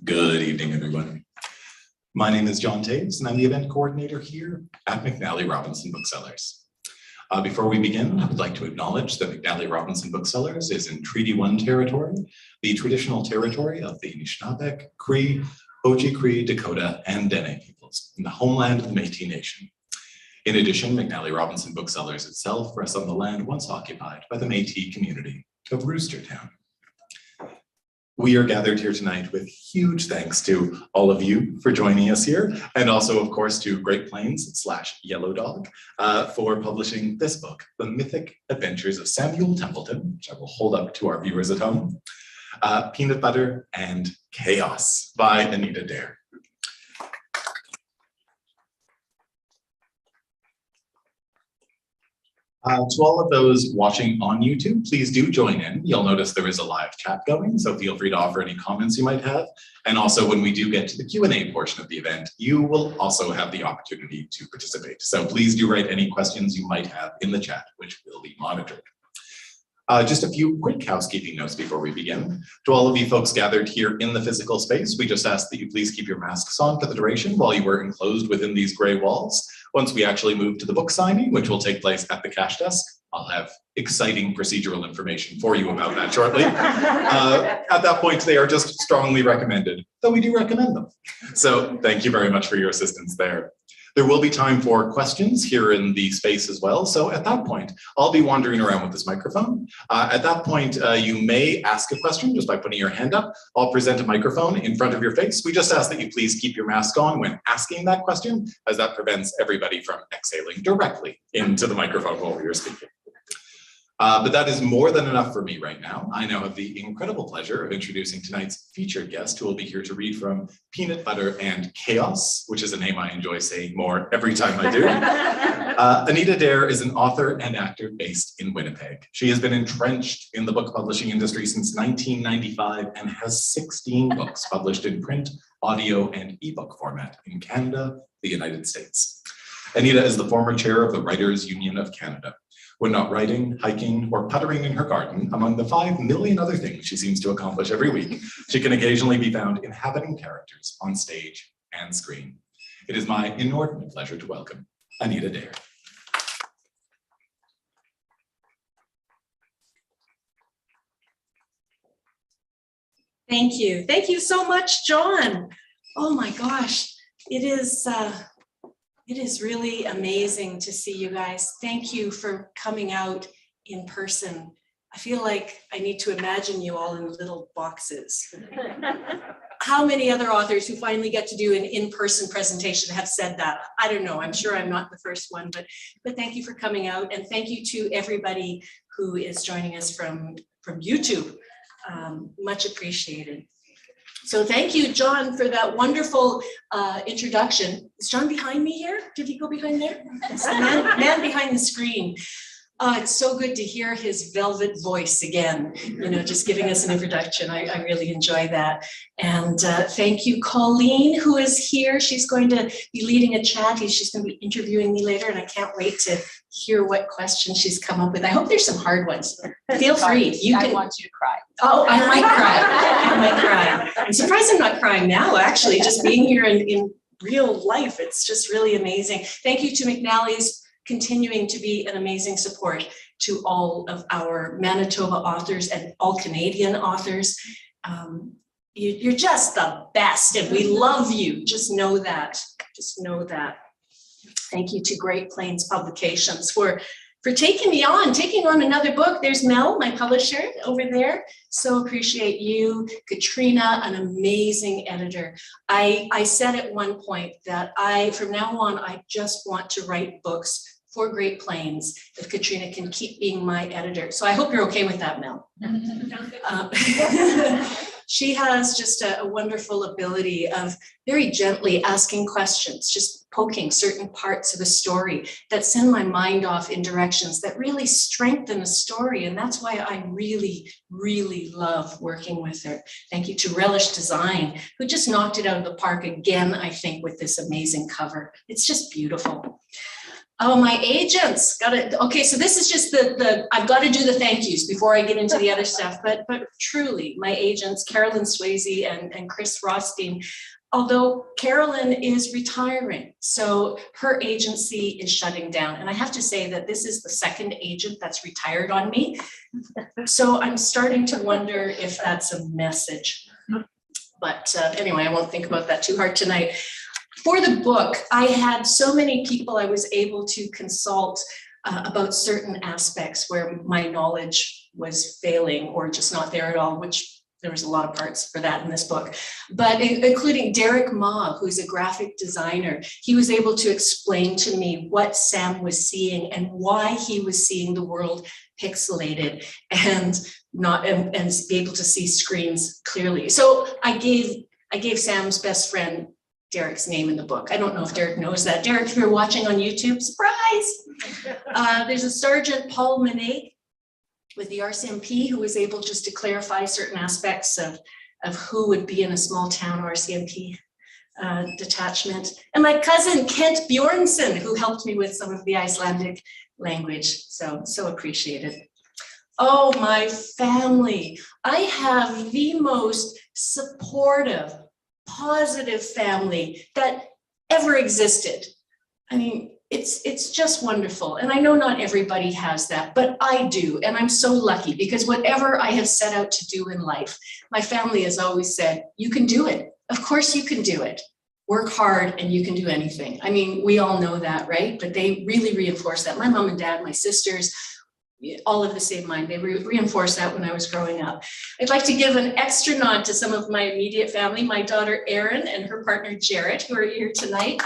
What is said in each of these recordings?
Good evening, everyone. My name is John Taves, and I'm the event coordinator here at McNally Robinson Booksellers. Before we begin, I would like to acknowledge that McNally Robinson Booksellers is in Treaty 1 territory, the traditional territory of the Anishinaabe, Cree, Oji-Cree, Dakota, and Dene peoples, in the homeland of the Métis Nation. In addition, McNally Robinson Booksellers itself rests on the land once occupied by the Métis community of Roostertown. We are gathered here tonight with huge thanks to all of you for joining us here, and also, of course, to Great Plains / Yellow Dog for publishing this book, The Mythic Adventures of Samuel Templeton, which I will hold up to our viewers at home, Peanut Butter and Chaos by Anita Daher. To all of those watching on YouTube, please do join in. You'll notice there is a live chat going, so feel free to offer any comments you might have. And also, when we do get to the Q&A portion of the event, you will also have the opportunity to participate. So please do write any questions you might have in the chat, which will be monitored. Just a few quick housekeeping notes before we begin. To all of you folks gathered here in the physical space, we just ask that you please keep your masks on for the duration while you were enclosed within these gray walls. Once we actually move to the book signing, which will take place at the cash desk, I'll have exciting procedural information for you about that shortly. At that point, they are just strongly recommended, though we do recommend them. So thank you very much for your assistance there. There will be time for questions here in the space as well. So at that point, I'll be wandering around with this microphone. At that point, you may ask a question just by putting your hand up. I'll present a microphone in front of your face. We just ask that you please keep your mask on when asking that question, as that prevents everybody from exhaling directly into the microphone while we are speaking. But that is more than enough for me right now. I now have the incredible pleasure of introducing tonight's featured guest, who will be here to read from Peanut Butter and Chaos, which is a name I enjoy saying more every time I do. Anita Daher is an author and actor based in Winnipeg. She has been entrenched in the book publishing industry since 1995 and has 16 books published in print, audio, and ebook format in Canada, the United States. Anita is the former chair of the Writers' Union of Canada. When not writing, hiking, or puttering in her garden, among the 5 million other things she seems to accomplish every week, she can occasionally be found inhabiting characters on stage and screen. It is my inordinate pleasure to welcome Anita Daher. Thank you. Thank you so much, John. Oh my gosh, it is really amazing to see you guys. Thank you for coming out in person. I feel like I need to imagine you all in little boxes. How many other authors who finally get to do an in-person presentation have said that? I don't know, I'm sure I'm not the first one, but thank you for coming out, and thank you to everybody who is joining us from YouTube. Much appreciated. So thank you, John, for that wonderful introduction. Is John behind me here? Did he go behind there? It's the man behind the screen. It's so good to hear his velvet voice again, you know, just giving us an introduction. I really enjoy that. And thank you, Colleen, who is here. She's going to be leading a chat. She's going to be interviewing me later, and I can't wait to hear what questions she's come up with. I hope there's some hard ones. Feel free. I want you to cry. Oh, I might cry. I might cry. I'm surprised I'm not crying now, actually, just being here in real life. It's just really amazing. Thank you to McNally's continuing to be an amazing support to all of our Manitoba authors and all Canadian authors. You're just the best, and we love you. Just know that. Just know that. Thank you to Great Plains Publications for taking on another book. There's Mel, my publisher, over there. So appreciate you. Katrina, an amazing editor. I said at one point that from now on, I just want to write books for Great Plains if Katrina can keep being my editor. So I hope you're okay with that, Mel. She has just a wonderful ability of very gently asking questions, just poking certain parts of a story that send my mind off in directions that really strengthen a story. And that's why I really, really love working with her. Thank you to Relish Design, who just knocked it out of the park again, I think, with this amazing cover. It's just beautiful. Oh, my agents got it. Okay, so this is just I've got to do the thank yous before I get into the other stuff, but truly my agents, Carolyn Swayze and Chris Rothstein, although Carolyn is retiring, so her agency is shutting down. And I have to say that this is the second agent that's retired on me. So I'm starting to wonder if that's a message. But anyway, I won't think about that too hard tonight. For the book, I had so many people I was able to consult about certain aspects where my knowledge was failing or just not there at all, which there was a lot of parts for that in this book, but including Derek Ma, who's a graphic designer. He was able to explain to me what Sam was seeing and why he was seeing the world pixelated and be able to see screens clearly. So I gave Sam's best friend Derek's name in the book. I don't know if Derek knows that. Derek, if you're watching on YouTube, surprise! There's a Sergeant Paul Manet with the RCMP who was able just to clarify certain aspects of who would be in a small town RCMP detachment. And my cousin Kent Bjornsson, who helped me with some of the Icelandic language. So appreciated. Oh, my family. I have the most supportive, positive family that ever existed. I mean, it's just wonderful. And I know not everybody has that, but I do. And I'm so lucky because whatever I have set out to do in life, my family has always said, you can do it. Of course you can do it. Work hard and you can do anything. I mean, we all know that, right? But they really reinforce that. My mom and dad, my sisters, all of the same mind. They reinforced that when I was growing up. I'd like to give an extra nod to some of my immediate family, my daughter Erin and her partner Jarrett, who are here tonight.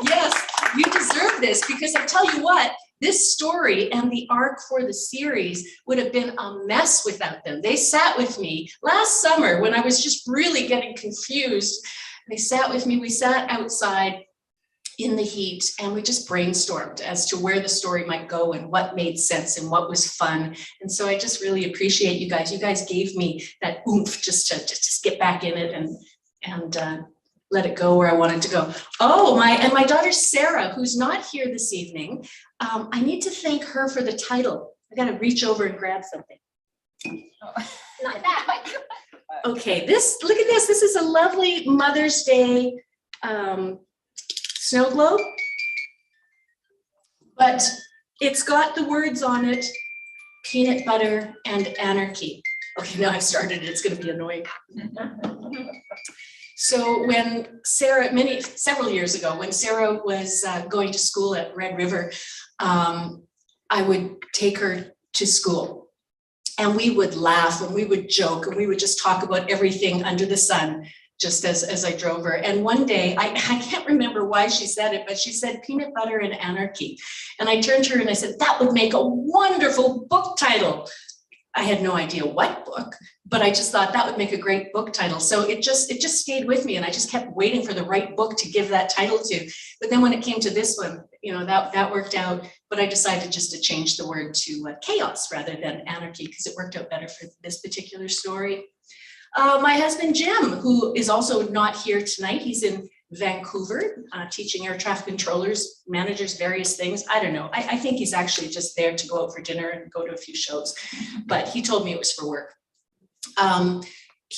Yes, you deserve this because I tell you what, this story and the arc for the series would have been a mess without them. They sat with me last summer when I was just really getting confused. They sat with me, we sat outside in the heat and we just brainstormed as to where the story might go and what made sense and what was fun. And so I just really appreciate you guys. You guys gave me that oomph just to get back in it and let it go where I wanted to go. Oh, my daughter Sarah, who's not here this evening, I need to thank her for the title. I got to reach over and grab something. Oh, not that. Okay, look at this. This is a lovely Mother's Day snow globe, but it's got the words on it, peanut butter and anarchy. Okay, now I've started it, it's gonna be annoying. So when Sarah, several years ago, when Sarah was going to school at Red River, I would take her to school and we would laugh and we would joke and we would just talk about everything under the sun, just as I drove her. And one day, I can't remember why she said it, but she said peanut butter and anarchy. And I turned to her and I said, that would make a wonderful book title. I had no idea what book, but I just thought that would make a great book title. So it just stayed with me and I just kept waiting for the right book to give that title to. But then when it came to this one, you know, that worked out, but I decided just to change the word to chaos rather than anarchy because it worked out better for this particular story. My husband, Jim, who is also not here tonight. He's in Vancouver, teaching air traffic controllers, managers, various things. I don't know. I think he's actually just there to go out for dinner and go to a few shows, but he told me it was for work.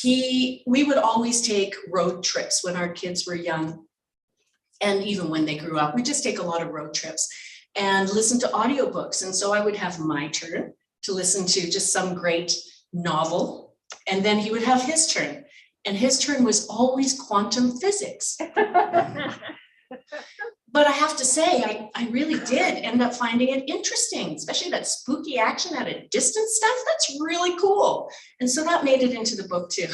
We would always take road trips when our kids were young. And even when they grew up, we just take a lot of road trips and listen to audiobooks. And so I would have my turn to listen to just some great novel. And then he would have his turn. And his turn was always quantum physics. But I have to say, I really did end up finding it interesting, especially that spooky action at a distance stuff. That's really cool. And so that made it into the book too.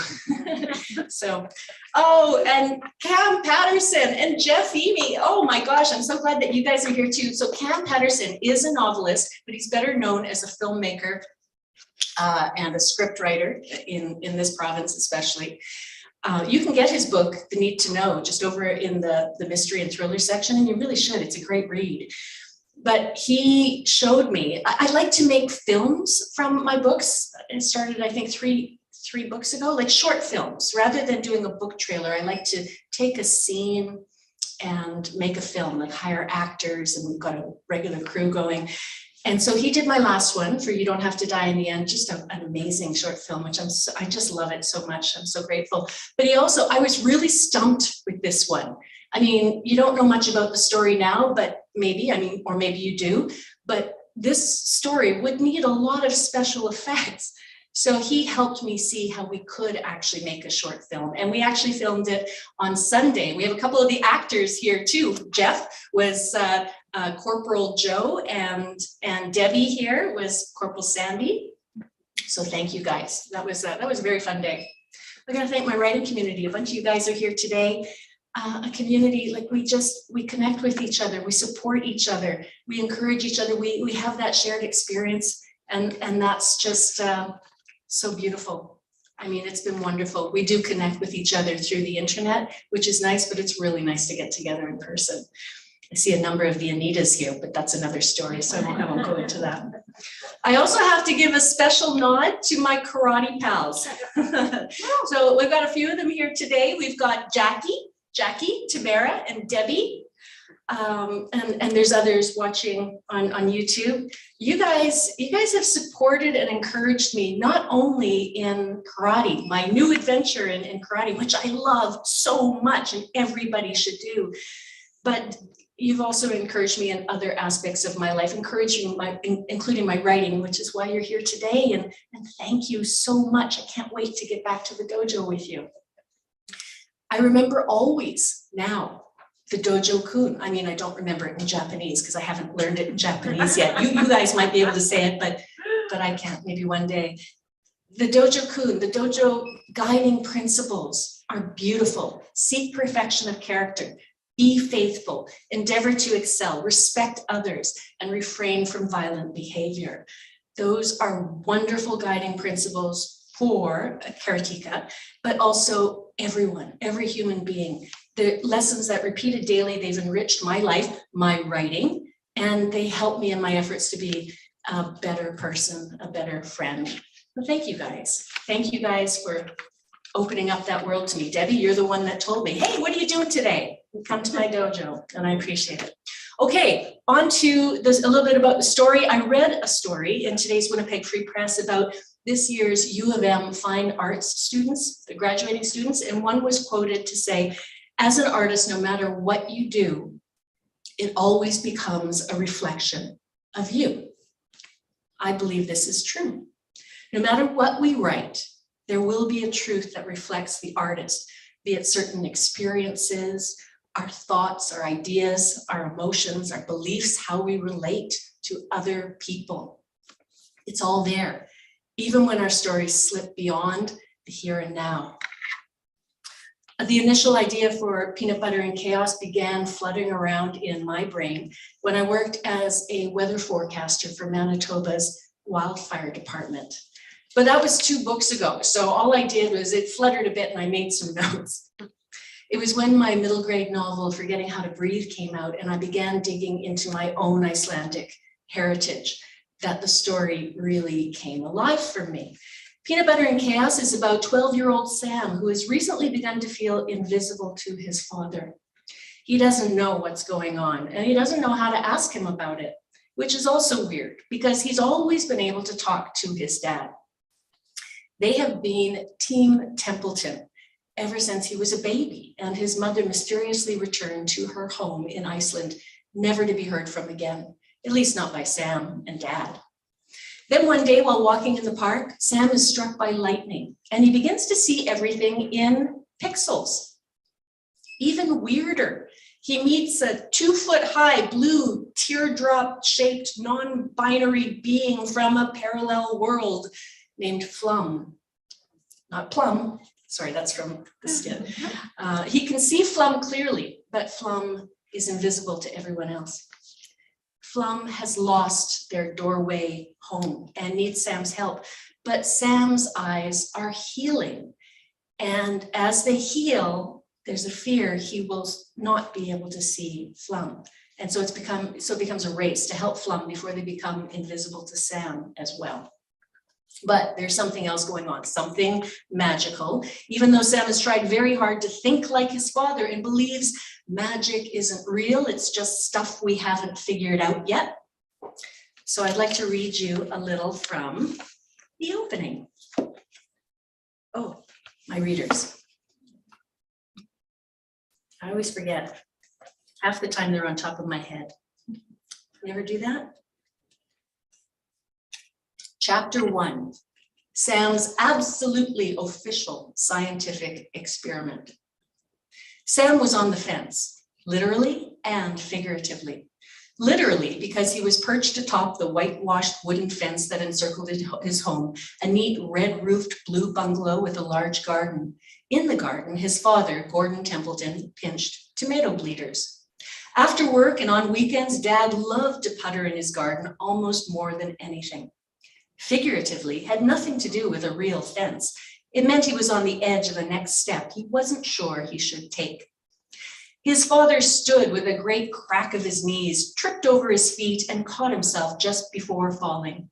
So, oh, and Cam Patterson and Jeff Emy. Oh my gosh, I'm so glad that you guys are here too. So Cam Patterson is a novelist, but he's better known as a filmmaker. and a script writer in this province especially. You can get his book, The Need to Know, just over in the mystery and thriller section, and you really should. It's a great read. But he showed me, I like to make films from my books. It started, I think, three books ago, like short films. Rather than doing a book trailer, I like to take a scene and make a film, like hire actors, and we've got a regular crew going. And so he did my last one for You Don't Have to Die in the End, just an amazing short film, which I just love it so much. I'm so grateful. But I was really stumped with this one. I mean, you don't know much about the story now, but maybe, or maybe you do, but this story would need a lot of special effects. So he helped me see how we could actually make a short film. And we actually filmed it on Sunday. We have a couple of the actors here too. Jeff was Corporal Joe, and Debbie here was Corporal Sandy. So thank you guys. That was a very fun day. I gotta thank my writing community. A bunch of you guys are here today. A community, like we connect with each other, we support each other, we encourage each other, we have that shared experience, and that's just so beautiful. I mean, it's been wonderful. We do connect with each other through the internet, which is nice, but it's really nice to get together in person. I see a number of the Anitas here, but that's another story, so I won't go into that. I also have to give a special nod to my karate pals. So we've got a few of them here today. We've got Jackie, Tamara, and Debbie. And there's others watching on YouTube. You guys have supported and encouraged me, not only in karate, my new adventure in karate, which I love so much and everybody should do, but you've also encouraged me in other aspects of my life, including my writing, which is why you're here today. And thank you so much. I can't wait to get back to the dojo with you. I remember always now the dojo-kun. I mean, I don't remember it in Japanese because I haven't learned it in Japanese yet. You guys might be able to say it, but I can't, maybe one day. The dojo-kun, the dojo guiding principles are beautiful. Seek perfection of character, be faithful, endeavor to excel, respect others, and refrain from violent behavior. Those are wonderful guiding principles for karateka, but also everyone, every human being. The lessons that repeated daily, they've enriched my life, my writing, and they help me in my efforts to be a better person, a better friend. So thank you guys. Thank you guys for opening up that world to me. Debbie, you're the one that told me, hey, what are you doing today? Come to my dojo, and I appreciate it. Okay, on to this, a little bit about the story. I read a story in today's Winnipeg Free Press about this year's U of M Fine Arts students, the graduating students, and one was quoted to say, as an artist, no matter what you do, it always becomes a reflection of you. I believe this is true. No matter what we write, there will be a truth that reflects the artist, be it certain experiences, our thoughts, our ideas, our emotions, our beliefs, how we relate to other people. It's all there, even when our stories slip beyond the here and now. The initial idea for Peanut Butter and Chaos began fluttering around in my brain when I worked as a weather forecaster for Manitoba's wildfire department. But that was 2 books ago, so all I did was it fluttered a bit and I made some notes. It was when my middle grade novel, Forgetting How to Breathe, came out and I began digging into my own Icelandic heritage that the story really came alive for me. Peanut Butter and Chaos is about 12-year-old Sam, who has recently begun to feel invisible to his father. He doesn't know what's going on, and he doesn't know how to ask him about it, which is also weird because he's always been able to talk to his dad. They have been Team Templeton ever since he was a baby, and his mother mysteriously returned to her home in Iceland, never to be heard from again, at least not by Sam and Dad. Then one day while walking in the park, Sam is struck by lightning and he begins to see everything in pixels. Even weirder, he meets a 2-foot-high blue teardrop-shaped non-binary being from a parallel world named Flum. Not Plum, sorry, that's from the skin. He can see Flum clearly, but Flum is invisible to everyone else. Flum has lost their doorway home and needs Sam's help, but Sam's eyes are healing. And as they heal, there's a fear he will not be able to see Flum. And so it becomes a race to help Flum before they become invisible to Sam as well. But there's something else going on, something magical. Even though Sam has tried very hard to think like his father and believes magic isn't real, it's just stuff we haven't figured out yet. So I'd like to read you a little from the opening. Oh, my readers. I always forget. Half the time they're on top of my head. You ever do that? Chapter 1, Sam's absolutely official scientific experiment. Sam was on the fence, literally and figuratively. Literally, because he was perched atop the whitewashed wooden fence that encircled his home, a neat red-roofed blue bungalow with a large garden. In the garden, his father, Gordon Templeton, pinched tomato bleeders. After work and on weekends, Dad loved to putter in his garden almost more than anything. Figuratively, had nothing to do with a real fence. It meant he was on the edge of the next step he wasn't sure he should take. His father stood with a great crack of his knees, tripped over his feet, and caught himself just before falling.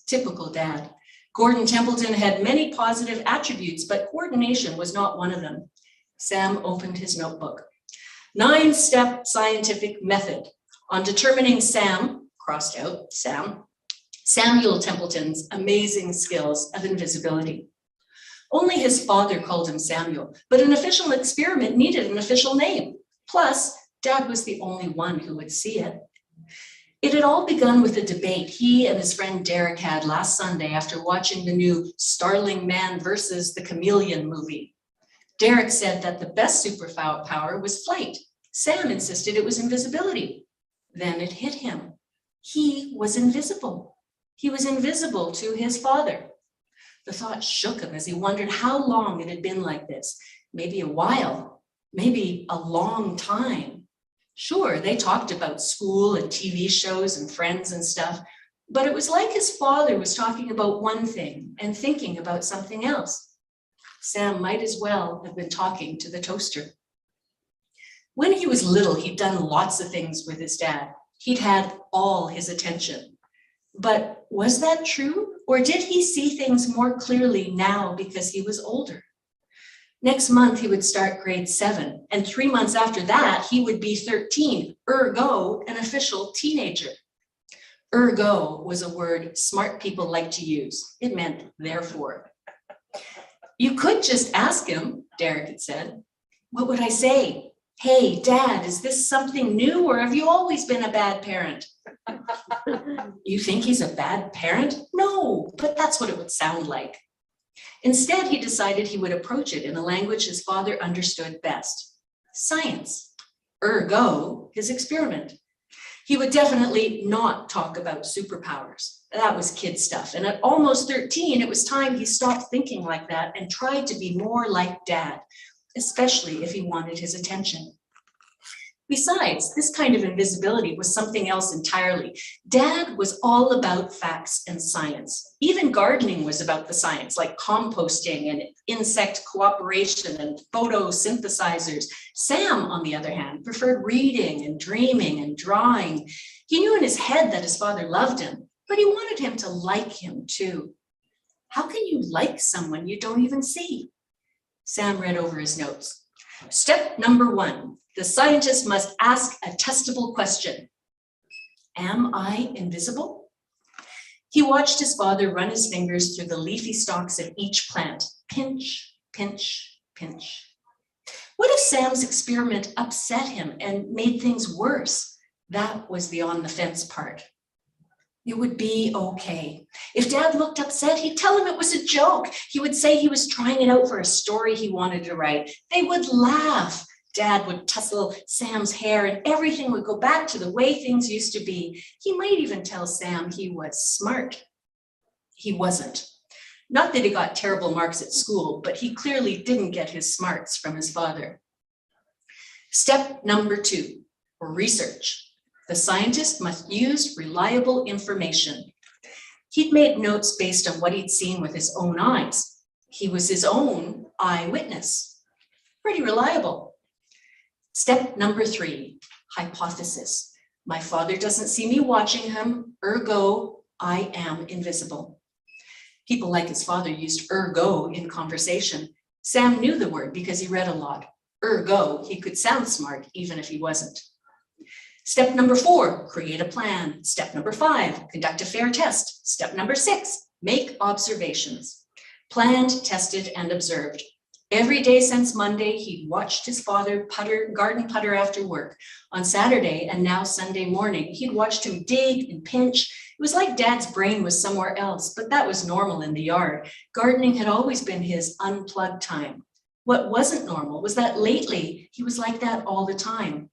Typical Dad. Gordon Templeton had many positive attributes, but coordination was not one of them. Sam opened his notebook. 9-step scientific method on determining crossed out, Samuel Templeton's amazing skills of invisibility. Only his father called him Samuel, but an official experiment needed an official name. Plus, Dad was the only one who would see it. It had all begun with a debate he and his friend Derek had last Sunday after watching the new Starling Man versus the Chameleon movie. Derek said that the best superpower was flight. Sam insisted it was invisibility. Then it hit him. He was invisible. He was invisible to his father. The thought shook him as he wondered how long it had been like this. Maybe a while, maybe a long time. Sure, they talked about school and TV shows and friends and stuff, but it was like his father was talking about one thing and thinking about something else. Sam might as well have been talking to the toaster. When he was little, he'd done lots of things with his dad. He'd had all his attention. But was that true? Or did he see things more clearly now because he was older? Next month, he would start grade 7, and 3 months after that, he would be 13, ergo, an official teenager. Ergo was a word smart people like to use. It meant therefore. You could just ask him, Derek had said. What would I say? Hey, Dad, is this something new, or have you always been a bad parent? You think he's a bad parent? No, but that's what it would sound like. Instead, he decided he would approach it in a language his father understood best. Science. Ergo, his experiment. He would definitely not talk about superpowers. That was kid stuff. And at almost 13, it was time he stopped thinking like that and tried to be more like Dad, especially if he wanted his attention. Besides, this kind of invisibility was something else entirely. Dad was all about facts and science. Even gardening was about the science, like composting and insect cooperation and photosynthesizers. Sam, on the other hand, preferred reading and dreaming and drawing. He knew in his head that his father loved him, but he wanted him to like him too. How can you like someone you don't even see? Sam read over his notes. Step number 1. The scientist must ask a testable question. Am I invisible? He watched his father run his fingers through the leafy stalks of each plant. Pinch, pinch, pinch. What if Sam's experiment upset him and made things worse? That was the on the fence part. It would be okay. If Dad looked upset, he'd tell him it was a joke. He would say he was trying it out for a story he wanted to write. They would laugh. Dad would tussle Sam's hair and everything would go back to the way things used to be. He might even tell Sam he was smart. He wasn't. Not that he got terrible marks at school, but he clearly didn't get his smarts from his father. Step number 2, research. The scientist must use reliable information. He'd made notes based on what he'd seen with his own eyes. He was his own eyewitness. Pretty reliable. Step number 3, hypothesis. My father doesn't see me watching him, ergo, I am invisible. People like his father used ergo in conversation. Sam knew the word because he read a lot. Ergo, he could sound smart even if he wasn't. Step number 4, create a plan. Step number 5, conduct a fair test. Step number 6, make observations. Planned, tested, and observed. Every day since Monday, he'd watched his father garden putter after work. On Saturday and now Sunday morning, he'd watched him dig and pinch. It was like Dad's brain was somewhere else, but that was normal in the yard. Gardening had always been his unplugged time. What wasn't normal was that lately he was like that all the time.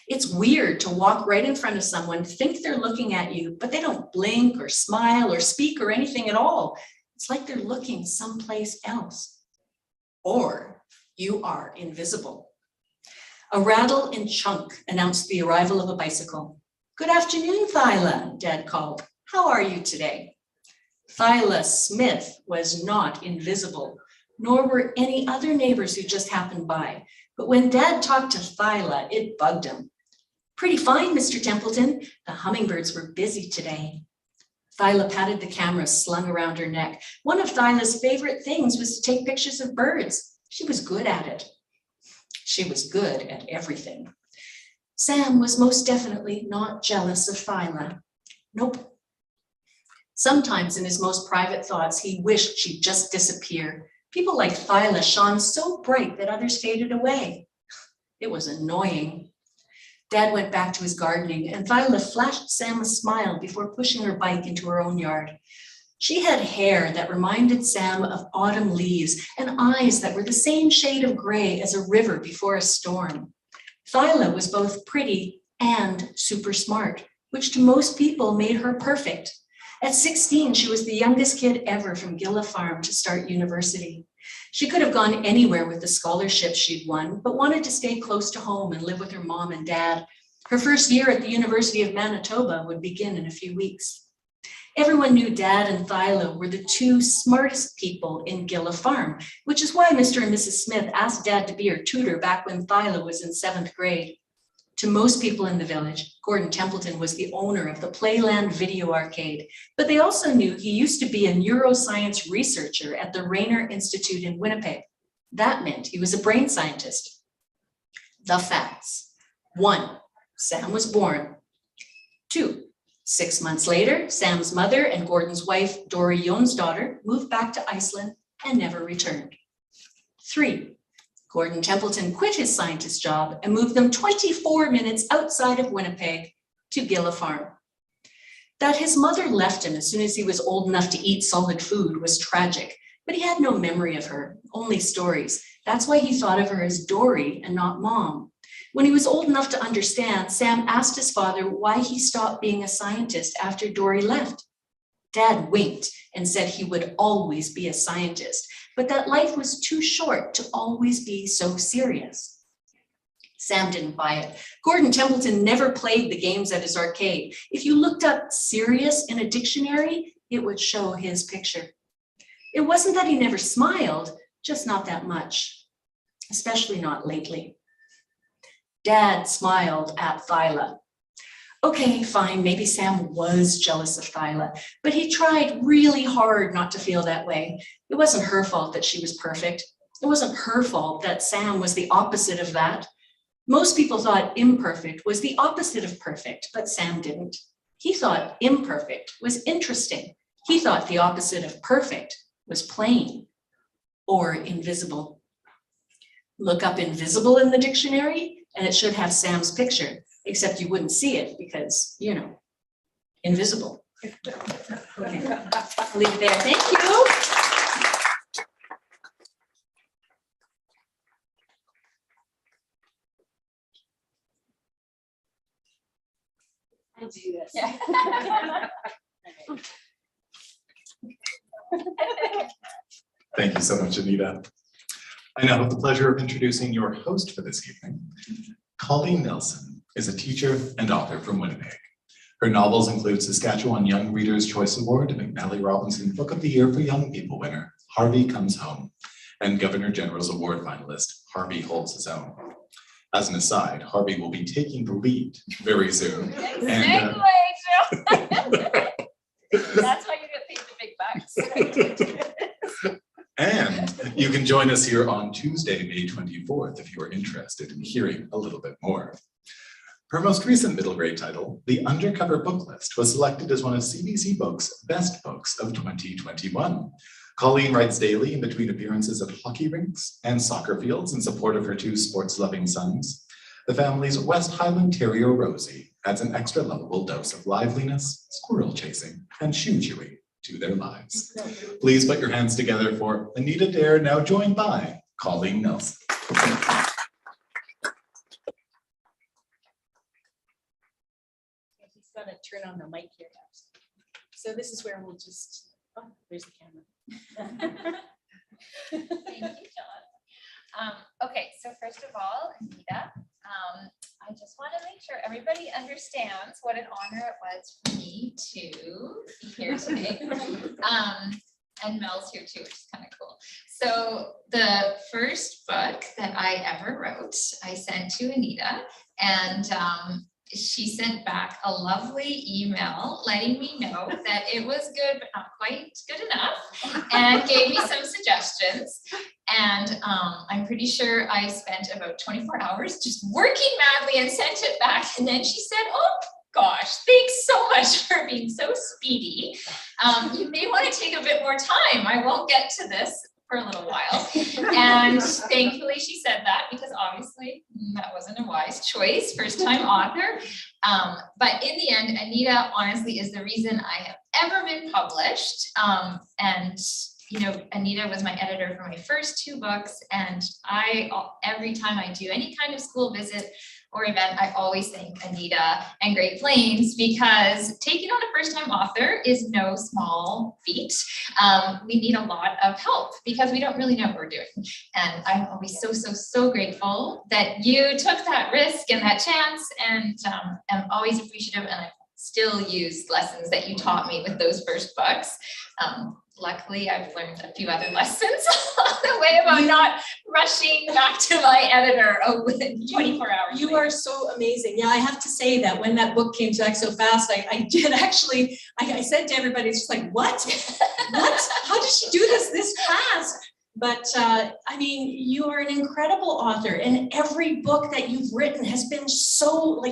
It's weird to walk right in front of someone, think they're looking at you, but they don't blink or smile or speak or anything at all. It's like they're looking someplace else. Or you are invisible. A rattle and chunk announced the arrival of a bicycle. Good afternoon, Thyla, Dad called. How are you today? Thyla Smith was not invisible, nor were any other neighbors who just happened by. But when Dad talked to Thyla, it bugged him. Pretty fine, Mr. Templeton. The hummingbirds were busy today. Thyla patted the camera slung around her neck. One of Thyla's favorite things was to take pictures of birds. She was good at it. She was good at everything. Sam was most definitely not jealous of Thyla. Nope. Sometimes in his most private thoughts, he wished she'd just disappear. People like Thyla shone so bright that others faded away. It was annoying. Dad went back to his gardening, and Thyla flashed Sam a smile before pushing her bike into her own yard. She had hair that reminded Sam of autumn leaves and eyes that were the same shade of gray as a river before a storm. Thyla was both pretty and super smart, which to most people made her perfect. At 16, she was the youngest kid ever from Gilla Farm to start university. She could have gone anywhere with the scholarships she'd won, but wanted to stay close to home and live with her mom and dad. Her first year at the University of Manitoba would begin in a few weeks. Everyone knew Dad and Thyla were the two smartest people in Gilla Farm, which is why Mr. and Mrs. Smith asked Dad to be her tutor back when Thyla was in 7th grade. To most people in the village, Gordon Templeton was the owner of the Playland Video Arcade, but they also knew he used to be a neuroscience researcher at the Rayner Institute in Winnipeg. That meant he was a brain scientist. The facts. 1, Sam was born. 2, 6 months later, Sam's mother and Gordon's wife, Dory Jonsdottir, moved back to Iceland and never returned. 3, Gordon Templeton quit his scientist job and moved them 24 minutes outside of Winnipeg to Gilla Farm. That his mother left him as soon as he was old enough to eat solid food was tragic, but he had no memory of her, only stories. That's why he thought of her as Dory and not Mom. When he was old enough to understand, Sam asked his father why he stopped being a scientist after Dory left. Dad winked and said he would always be a scientist, but that life was too short to always be so serious. Sam didn't buy it. Gordon Templeton never played the games at his arcade. If you looked up serious in a dictionary, it would show his picture. It wasn't that he never smiled, just not that much, especially not lately. Dad smiled at Thyla. Okay, fine, maybe Sam was jealous of Thyla, but he tried really hard not to feel that way. It wasn't her fault that she was perfect. It wasn't her fault that Sam was the opposite of that. Most people thought imperfect was the opposite of perfect, but Sam didn't. He thought imperfect was interesting. He thought the opposite of perfect was plain or invisible. Look up invisible in the dictionary, and it should have Sam's picture. Except you wouldn't see it because, you know, invisible. Okay. I'll leave it there. Thank you. I'll do this. Thank you so much, Anita. I now have the pleasure of introducing your host for this evening, Colleen Nelson. is a teacher and author from Winnipeg. Her novels include Saskatchewan Young Readers' Choice Award, McNally Robinson Book of the Year for Young People winner, Harvey Comes Home, and Governor General's Award finalist, Harvey Holds His Own. As an aside, Harvey will be taking the lead very soon. Segue, that's why you get paid the big bucks. And you can join us here on Tuesday, May 24th, if you are interested in hearing a little bit more. Her most recent middle grade title, The Undercover Book List, was selected as one of CBC Books' best books of 2021. Colleen writes daily in between appearances at hockey rinks and soccer fields in support of her two sports-loving sons. The family's West Highland Terrier Rosie adds an extra lovable dose of liveliness, squirrel chasing, and shoe chewing to their lives. Please put your hands together for Anita Daher, now joined by Colleen Nelson. He's got to turn on the mic here. So this is where we'll just, oh, there's the camera. Thank you, John. Okay, so first of all, Anita, I just want to make sure everybody understands what an honor it was for me to be here today. And Mel's here too, which is kind of cool. So the first book that I ever wrote, I sent to Anita, and she sent back a lovely email letting me know that it was good, but not quite good enough, and gave me some suggestions. And I'm pretty sure I spent about 24 hours just working madly and sent it back. And then she said, oh gosh, thanks so much for being so speedy. You may want to take a bit more time. I won't get to this for a little while. And thankfully she said that, because obviously that wasn't a wise choice, first time author. But in the end, Anita honestly is the reason I have ever been published. And you know, Anita was my editor for my first two books, and every time I do any kind of school visit or event, I always thank Anita and Great Plains, because taking on a first-time author is no small feat. We need a lot of help because we don't really know what we're doing. And I'm always so grateful that you took that risk and that chance, and I'm always appreciative, and I still use lessons that you taught me with those first books. Luckily, I've learned a few other lessons on the way about not rushing back to my editor within 24 hours. You are so amazing. Yeah, I have to say that when that book came back so fast, I did actually, I said to everybody, it's just like, what? What? How did she do this fast? But I mean, you are an incredible author, and every book that you've written has been so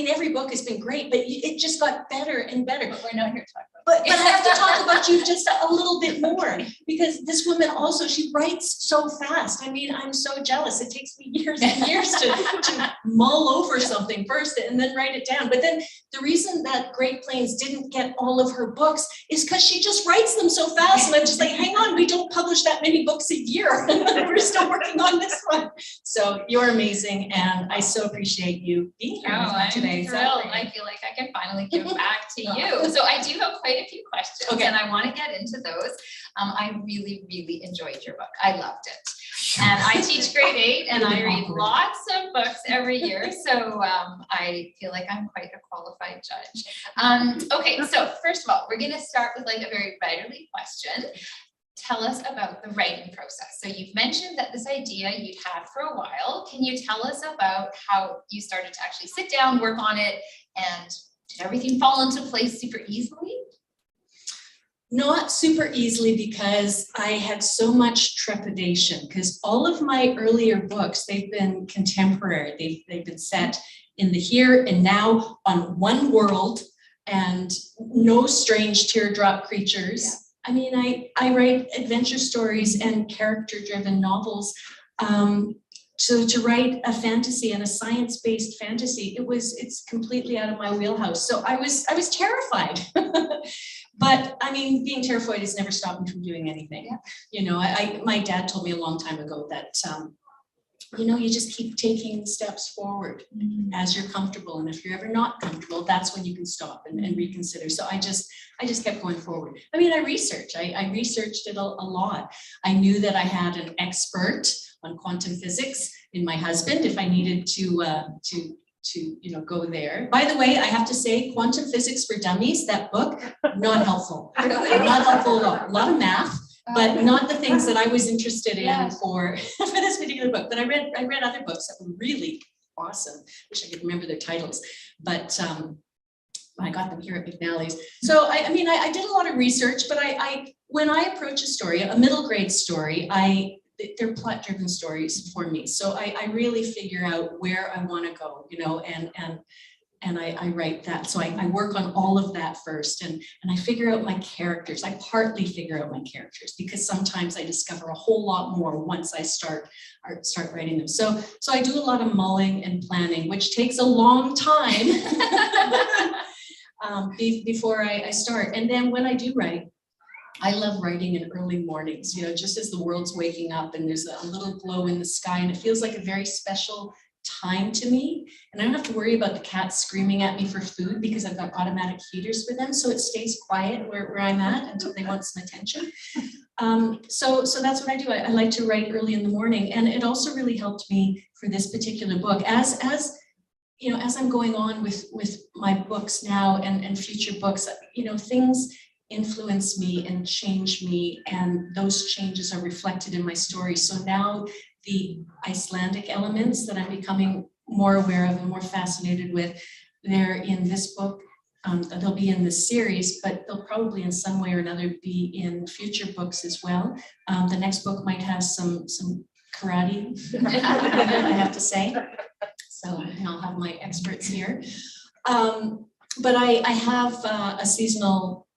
every book has been great, but it just got better and better. But we're not here to talk about but I have to talk about you just a little bit more, because this woman also, she writes so fast. I mean, I'm so jealous. It takes me years and years to mull over something first and then write it down. But then the reason that Great Plains didn't get all of her books is because she just writes them so fast. And I'm just like, hang on, we don't publish that many books a year. We're still working on this one. So you're amazing, and I so appreciate you being here with me today. I'm thrilled. I feel like I can finally give back to you. So I do have quite a few questions, and I want to get into those. I really enjoyed your book. I loved it. And I teach grade 8, and I read lots of books every year. So I feel like I'm quite a qualified judge. Okay, so first of all, we're going to start with like a very writerly question. Tell us about the writing process. So you've mentioned that this idea you'd had for a while. Can you tell us about how you started to actually sit down, work on it, and did everything fall into place super easily? Not super easily, because I had so much trepidation, because all of my earlier books, they've been contemporary. They've been set in the here and now on one world, and no strange teardrop creatures. Yeah. I mean, I write adventure stories and character-driven novels. So to write a fantasy and a science-based fantasy, it's completely out of my wheelhouse. So I was terrified. But I mean, being terrified has never stopped me from doing anything. Yeah. You know, my dad told me a long time ago that, you know, you just keep taking steps forward as you're comfortable. And if you're ever not comfortable, that's when you can stop and reconsider. So I just kept going forward. I mean, I researched it a lot. I knew that I had an expert on quantum physics in my husband if I needed to go there. By the way, I have to say, Quantum Physics for Dummies, that book, not helpful. Not helpful at all. A lot of math, but not the things that I was interested in for this particular book. But I read other books that were really awesome. Wish I could remember their titles, but I got them here at McNally's. So I did a lot of research, but when I approach a story, a middle grade story, they're plot-driven stories for me. So I really figure out where I want to go, and I write that. So I work on all of that first, and I figure out my characters. I partly figure out my characters because sometimes I discover a whole lot more once I start writing them. So I do a lot of mulling and planning, which takes a long time before I start. And then when I do write, I love writing in early mornings, just as the world's waking up and there's a little glow in the sky, and it feels like a very special time to me. And I don't have to worry about the cats screaming at me for food because I've got automatic feeders for them. So it stays quiet where I'm at until they want some attention. So that's what I do. I like to write early in the morning. And it also really helped me for this particular book. As I'm going on with my books now and future books, things influence me and change me, and those changes are reflected in my story. So now the Icelandic elements that I'm becoming more aware of and more fascinated with, they're in this book. They'll be in this series, but they'll probably in some way or another be in future books as well. The next book might have some karate, I have to say. So I'll have my experts here. But I have a seasonal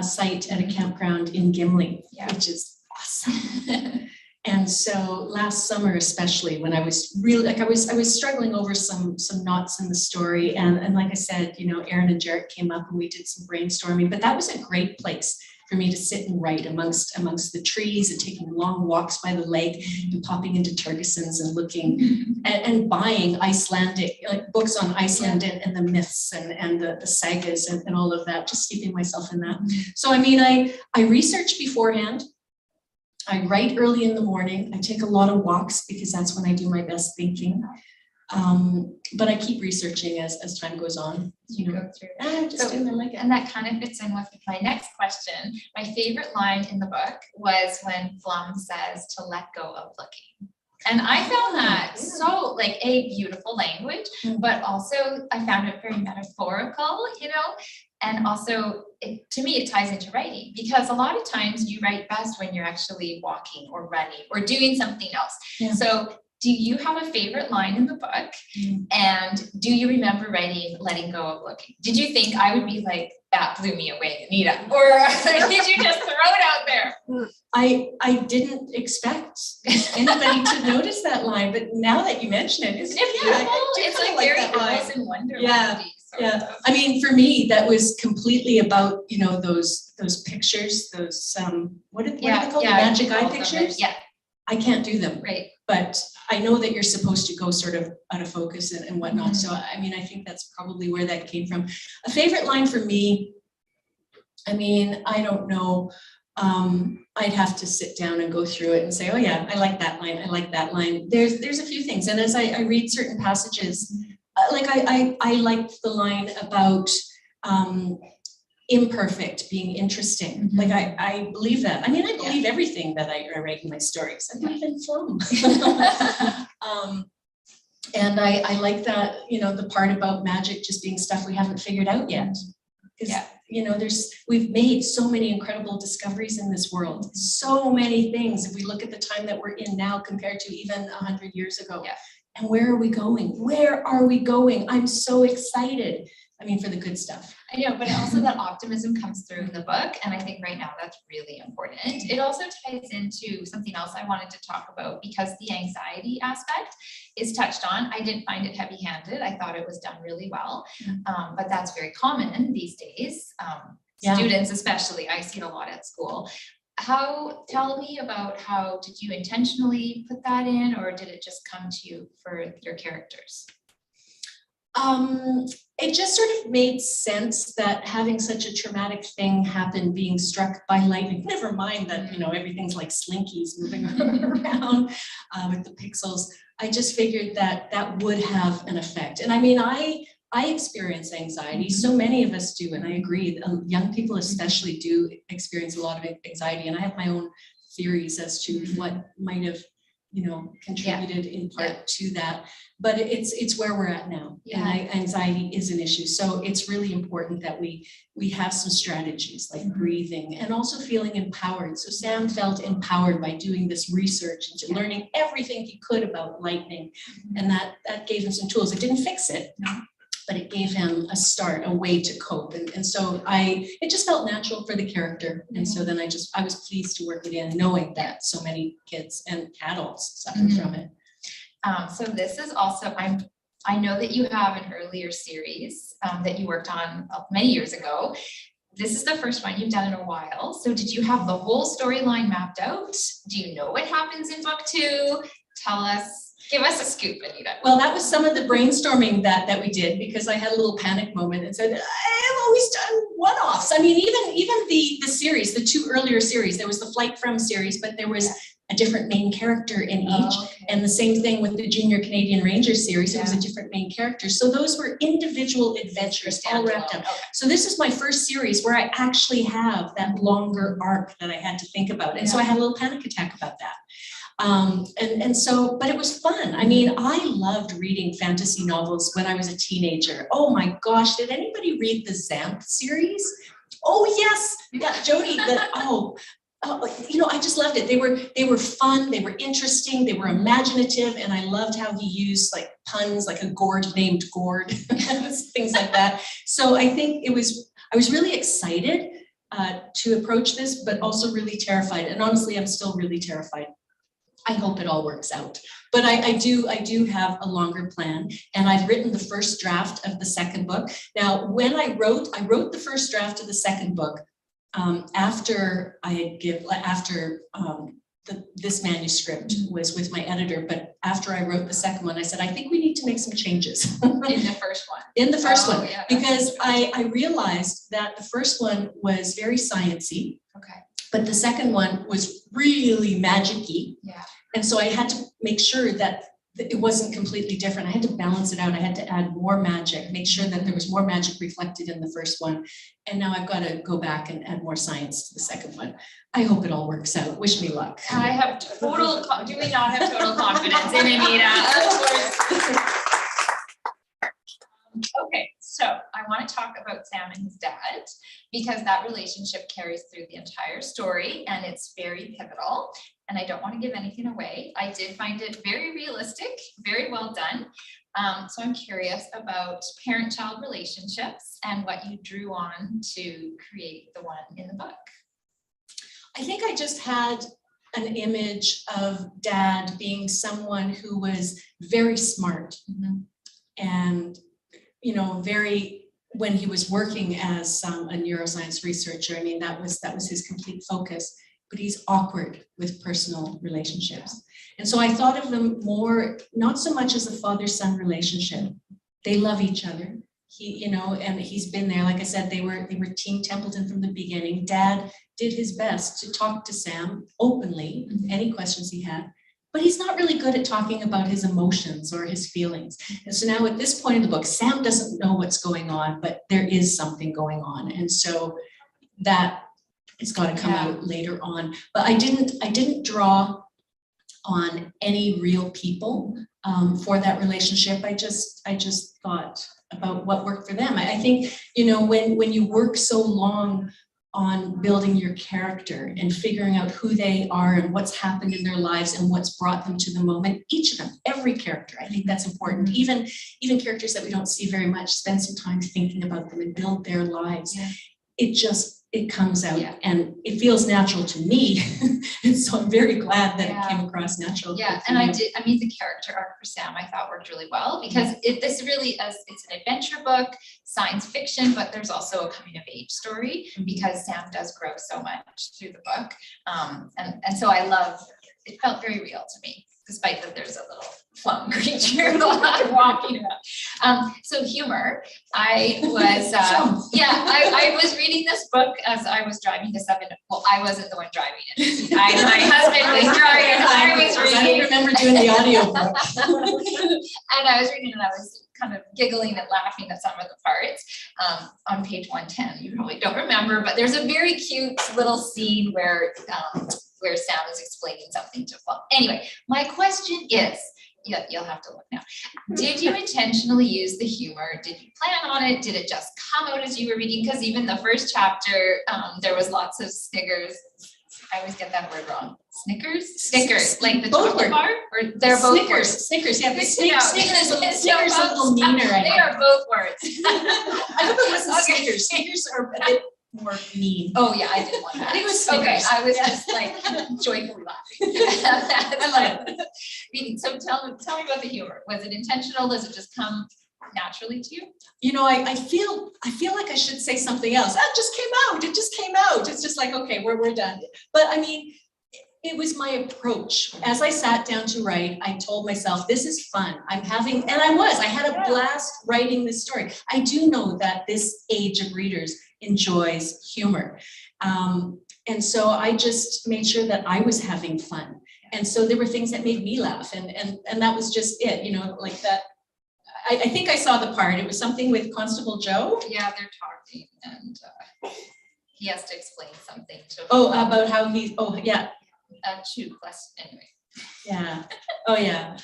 site at a campground in Gimli, which is awesome. And so last summer, especially when I was really I was struggling over some knots in the story, and like I said, Aaron and Jarrett came up and we did some brainstorming. But that was a great place for me to sit and write amongst the trees and taking long walks by the lake and popping into Turgeson's and looking and buying Icelandic books on Iceland and the myths and the sagas and all of that, just keeping myself in that. So I research beforehand. I write early in the morning. I take a lot of walks because that's when I do my best thinking. But I keep researching as time goes on. Go through. And that kind of fits in with my next question. My favorite line in the book was when Flum says to let go of looking. And I found that so like a beautiful language, but also I found it very metaphorical, and also to me it ties into writing, because a lot of times you write best when you're actually walking or running or doing something else. Yeah. So do you have a favorite line in the book? And do you remember writing letting go of looking? Did you think I would be like, that blew me away, Anita? Or did you just throw it out there? I didn't expect anybody to notice that line, but now that you mention it, isn't it beautiful? It's like very Alice in Wonderland. Yeah. For me, that was completely about, those pictures, those what are they called? The magic eye pictures? Yeah. I can't do them. Right. But I know that you're supposed to go sort of out of focus and whatnot. So, I think that's probably where that came from. A favorite line for me, I don't know. I'd have to sit down and go through it and say, oh yeah, I like that line. I like that line. There's a few things. And as I read certain passages, I liked the line about imperfect being interesting. Like I believe that. I believe everything that I write in my stories. I believe in Flum. And I like that, the part about magic just being stuff we haven't figured out yet. Because we've made so many incredible discoveries in this world, so many things. If we look at the time that we're in now compared to even 100 years ago. Yeah. And where are we going? Where are we going? I'm so excited. For the good stuff. I know, but also that optimism comes through in the book. And I think right now that's really important. It also ties into something else I wanted to talk about, because the anxiety aspect is touched on. I didn't find it heavy-handed. I thought it was done really well. But that's very common these days. Students especially, I see it a lot at school. Tell me about how did you intentionally put that in, or did it just come to you for your characters? It just sort of made sense that having such a traumatic thing happen, being struck by lightning, never mind that, everything's like slinkies moving around with the pixels. I just figured that that would have an effect. And I mean, I experience anxiety. So many of us do, and I agree. Young people especially do experience a lot of anxiety. And I have my own theories as to what might have, contributed in part to that. But it's where we're at now. Yeah. And anxiety is an issue. So it's really important that we have some strategies like breathing and also feeling empowered. So Sam felt empowered by doing this research and learning everything he could about lightning. And that gave him some tools. It didn't fix it. No. But it gave him a start, a way to cope. And so it just felt natural for the character. And so then I was pleased to work it in, knowing that so many kids and adults suffer from it. So this is also, I know that you have an earlier series that you worked on many years ago. This is the first one you've done in a while. So did you have the whole storyline mapped out? Do you know what happens in book 2? Tell us. Give us a scoop, Anita. Well, that was some of the brainstorming that we did, because I had a little panic moment and said, I've always done one-offs. I mean, even the series, the 2 earlier series, there was the Flight From series, but there was a different main character in each. Okay. And the same thing with the Junior Canadian Rangers series, it was a different main character. So those were individual adventures all wrapped up. Okay. So this is my first series where I actually have that longer arc that I had to think about. And so I had a little panic attack about that. But it was fun. I mean, I loved reading fantasy novels when I was a teenager. Oh my gosh, did anybody read the Zamp series? Oh yes, yeah, Jody. I just loved it. They were fun. They were interesting. They were imaginative, and I loved how he used like puns, like a gourd named Gourd, things like that. So I think I was really excited to approach this, but also really terrified. And honestly, I'm still really terrified. I hope it all works out. But I do have a longer plan, and I've written the first draft of the second book. Now, when I wrote the first draft of the second book after this manuscript was with my editor, but after I wrote the second one, I said, I think we need to make some changes. In the first one. In the first one, yeah, because I realized that the first one was very sciencey. Okay. But the second one was really magic-y. Yeah. And so I had to make sure that it wasn't completely different. I had to balance it out. I had to add more magic, make sure that there was more magic reflected in the first one. And now I've got to go back and add more science to the second one. I hope it all works out. Wish me luck. I have total, do we not have total confidence in Anita? Of course. Okay, so I want to talk about Sam and his dad, because that relationship carries through the entire story and it's very pivotal. And I don't want to give anything away. I did find it very realistic, very well done. So I'm curious about parent-child relationships and what you drew on to create the one in the book. I think I just had an image of Dad being someone who was very smart and when he was working as a neuroscience researcher, I mean, that was his complete focus, but he's awkward with personal relationships. And so I thought of them more, not so much as a father-son relationship. They love each other. And he's been there. Like I said, they were Team Templeton from the beginning. Dad did his best to talk to Sam openly, any questions he had. But he's not really good at talking about his emotions or his feelings. And so now at this point in the book, Sam doesn't know what's going on, but there is something going on. And so that it's got to come out later on. But I didn't draw on any real people for that relationship. I just thought about what worked for them. I think, when you work so long on building your character and figuring out who they are and what's happened in their lives and what's brought them to the moment, each of them, every character, I think that's important. Even characters that we don't see very much, spend some time thinking about them and build their lives. Yeah. It comes out and it feels natural to me. And so I'm very glad that it came across natural. Yeah, and the character arc for Sam I thought worked really well, because it's an adventure book, science fiction, but there's also a coming of age story, because Sam does grow so much through the book. And so it felt very real to me. despite that there's a little Flum creature walking around. So humor, I was, I was reading this book as I was driving to well, I wasn't the one driving it. My husband was driving, I was reading. I remember doing the audio book. And I was reading and I was kind of giggling and laughing at some of the parts. On page 110, you probably don't remember, but there's a very cute little scene where Sam is explaining something to Flum. Anyway, my question is, you'll have to look now. Did you intentionally use the humor? Did you plan on it? Did it just come out as you were reading? Because even the first chapter, there was lots of sniggers. I always get that word wrong. Snickers, like the chocolate bar, or they're both words. Snickers, yeah. But Snickers a little meaner. They are both words. I hope it wasn't Snickers. Snickers are a bit more mean. Oh yeah, I didn't want that. I think it was Snickers. Okay, I was just like joyfully laughing. I love it. So tell me about the humor. Was it intentional? Does it just come naturally to you? You know, I feel like I should say something else. That just came out. It just came out. It's just like, okay, we're done. But I mean, it was my approach. As I sat down to write, I told myself, this is fun. I had a blast writing this story. I do know that this age of readers enjoys humor. And so I just made sure that I was having fun. And so there were things that made me laugh. And that was just it, you know, like that. I think I saw the part. It was something with Constable Joe. Yeah, they're talking and he has to explain something to About how yeah. Anyway. Yeah. Oh yeah.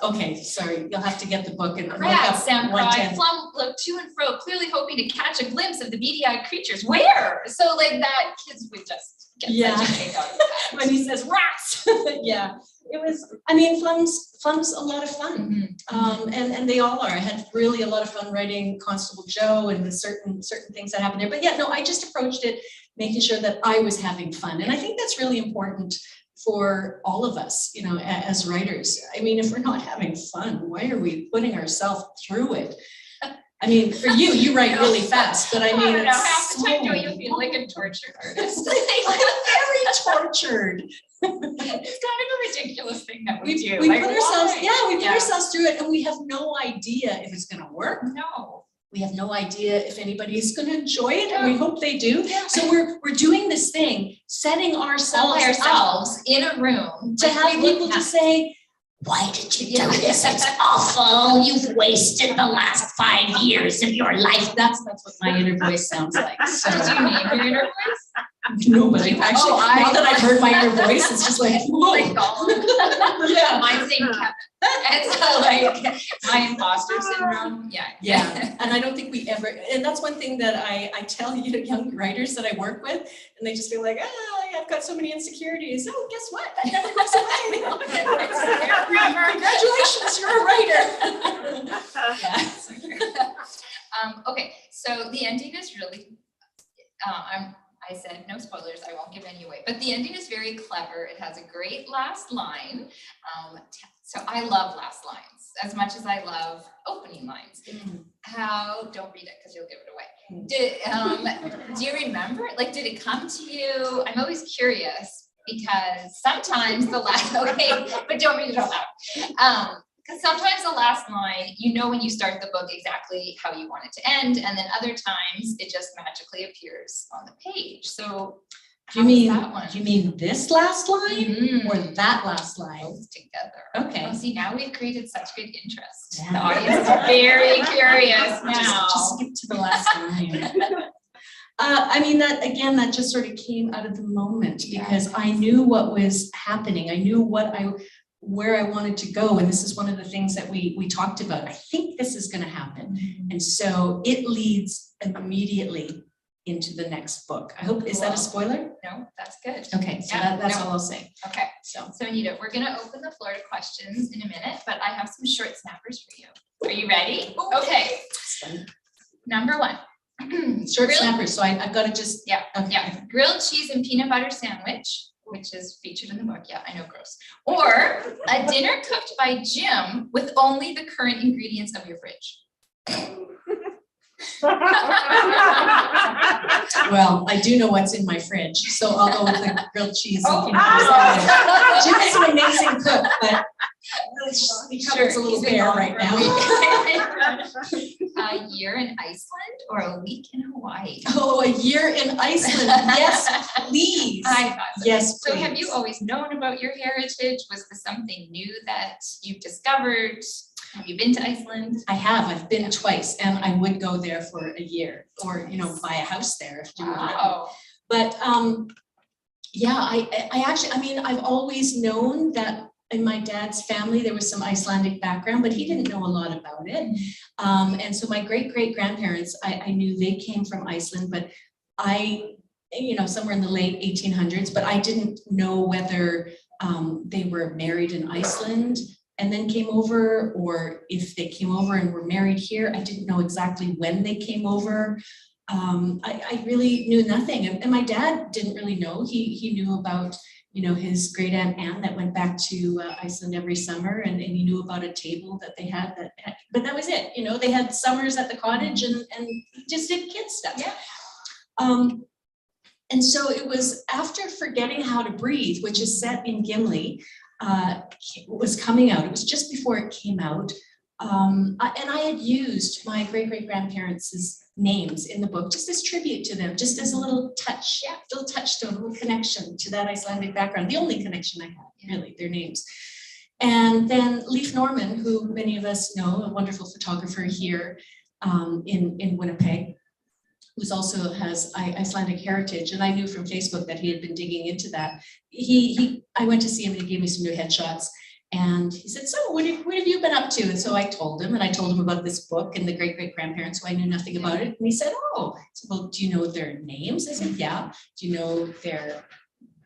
Okay. Sorry. You'll have to get the book and look Crap, up Sam cried. 110. Flum looked to and fro, clearly hoping to catch a glimpse of the beady-eyed creatures. Where? So like that, kids would just get such a kick out of that. When he says rats. Yeah. It was. I mean, Flum's a lot of fun. Mm-hmm. And they all are. I had really a lot of fun writing Constable Joe and the certain things that happened there. But yeah, no, I just approached it making sure that I was having fun, and I think that's really important for all of us, you know, as writers. I mean, if we're not having fun, why are we putting ourselves through it? I mean, for you write really fast, but I mean, I don't know, half the time don't you feel like a tortured artist? I'm very tortured. It's kind of a ridiculous thing that we do. We Like, put ourselves, why? we put ourselves through it, and we have no idea if it's going to work. No. We have no idea if anybody's going to enjoy it, and we hope they do. So we're doing this thing, setting ourselves ourselves in a room to have people to say, why did you do this? It's awful. You've wasted the last 5 years of your life. That's what my inner voice sounds like. So, Do you name your inner voice? no, but actually, now that I've heard my inner voice, it's just like, whoa. Yeah, mine's named Kevin. And so like my imposter syndrome. Yeah. And I don't think we ever, and that's one thing that I tell young writers that I work with, and they just feel like, I've got so many insecurities. Oh, guess what? That never goes away. Congratulations, you're a writer. Okay, so the ending is really, I said no spoilers, I won't give any away, but the ending is very clever. It has a great last line. So I love last lines as much as I love opening lines. Don't read it because you'll give it away. Do you remember? Like, did it come to you? I'm always curious because sometimes the last, okay, but don't read it out loud. Because sometimes the last line, you know when you start the book exactly how you want it to end, and then other times it just magically appears on the page. So Do you mean this last line or that last line? Both together. Okay. Well, see, now we've created such good interest. Yeah. The audience is very curious now. Just skip to the last line. I mean, that just sort of came out of the moment because I knew what was happening. I knew where I wanted to go. And this is one of the things that we talked about. I think this is going to happen. And so it leads immediately into the next book. I hope, is that a spoiler? No, that's good. Okay, so that's all I'll say. Okay, So Anita, we're gonna open the floor to questions in a minute, but I have some short snappers for you. Are you ready? Okay. Number one. short snappers, so I've got to just, okay. Grilled cheese and peanut butter sandwich, which is featured in the book. Yeah, I know, gross. Or a dinner cooked by Jim with only the current ingredients of your fridge. Well, I do know what's in my fridge, so I'll go with the grilled cheese. Oh. Jim is an amazing cook, but he covers a little he's been bear gone right for now. a week. A year in Iceland or a week in Hawaii? Oh, a year in Iceland. Yes, please. I thought so. Yes, So please. have you always known about your heritage? Was this something new that you've discovered? Have you been to Iceland? I have. I've been twice, and I would go there for a year, or buy a house there if you would let me. Wow. But yeah, I actually, I mean, I've always known that in my dad's family there was some Icelandic background, but he didn't know a lot about it. And so my great-great-grandparents, I knew they came from Iceland, but somewhere in the late 1800s, but I didn't know whether they were married in Iceland and then came over, or if they came over and were married here. I didn't know exactly when they came over. I really knew nothing, and my dad didn't really know. He knew about his great aunt Anne that went back to Iceland every summer, and he knew about a table that they had but that was it. They had summers at the cottage and just did kid stuff. Yeah. And so it was after Forgetting How to Breathe, which is set in Gimli, was coming out. It was just before it came out. And I had used my great-great-grandparents' names in the book, just as tribute to them, just as a little touch, little touchstone, a little connection to that Icelandic background. The only connection I had, really, their names. And then Leif Norman, who many of us know, a wonderful photographer here in Winnipeg, who also has Icelandic heritage, and I knew from Facebook that he had been digging into that. I went to see him and he gave me some new headshots, and he said, "So what have you been up to?" And so I told him, about this book and the great-great-grandparents, who I knew nothing about it. And he said, "Oh," I said, "Well, do you know their names?" I said, "Yeah." "Do you know their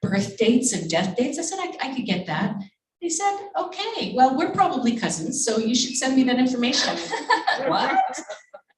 birth dates and death dates?" I said, I could get that. He said, "Okay, well, we're probably cousins, so you should send me that information." What?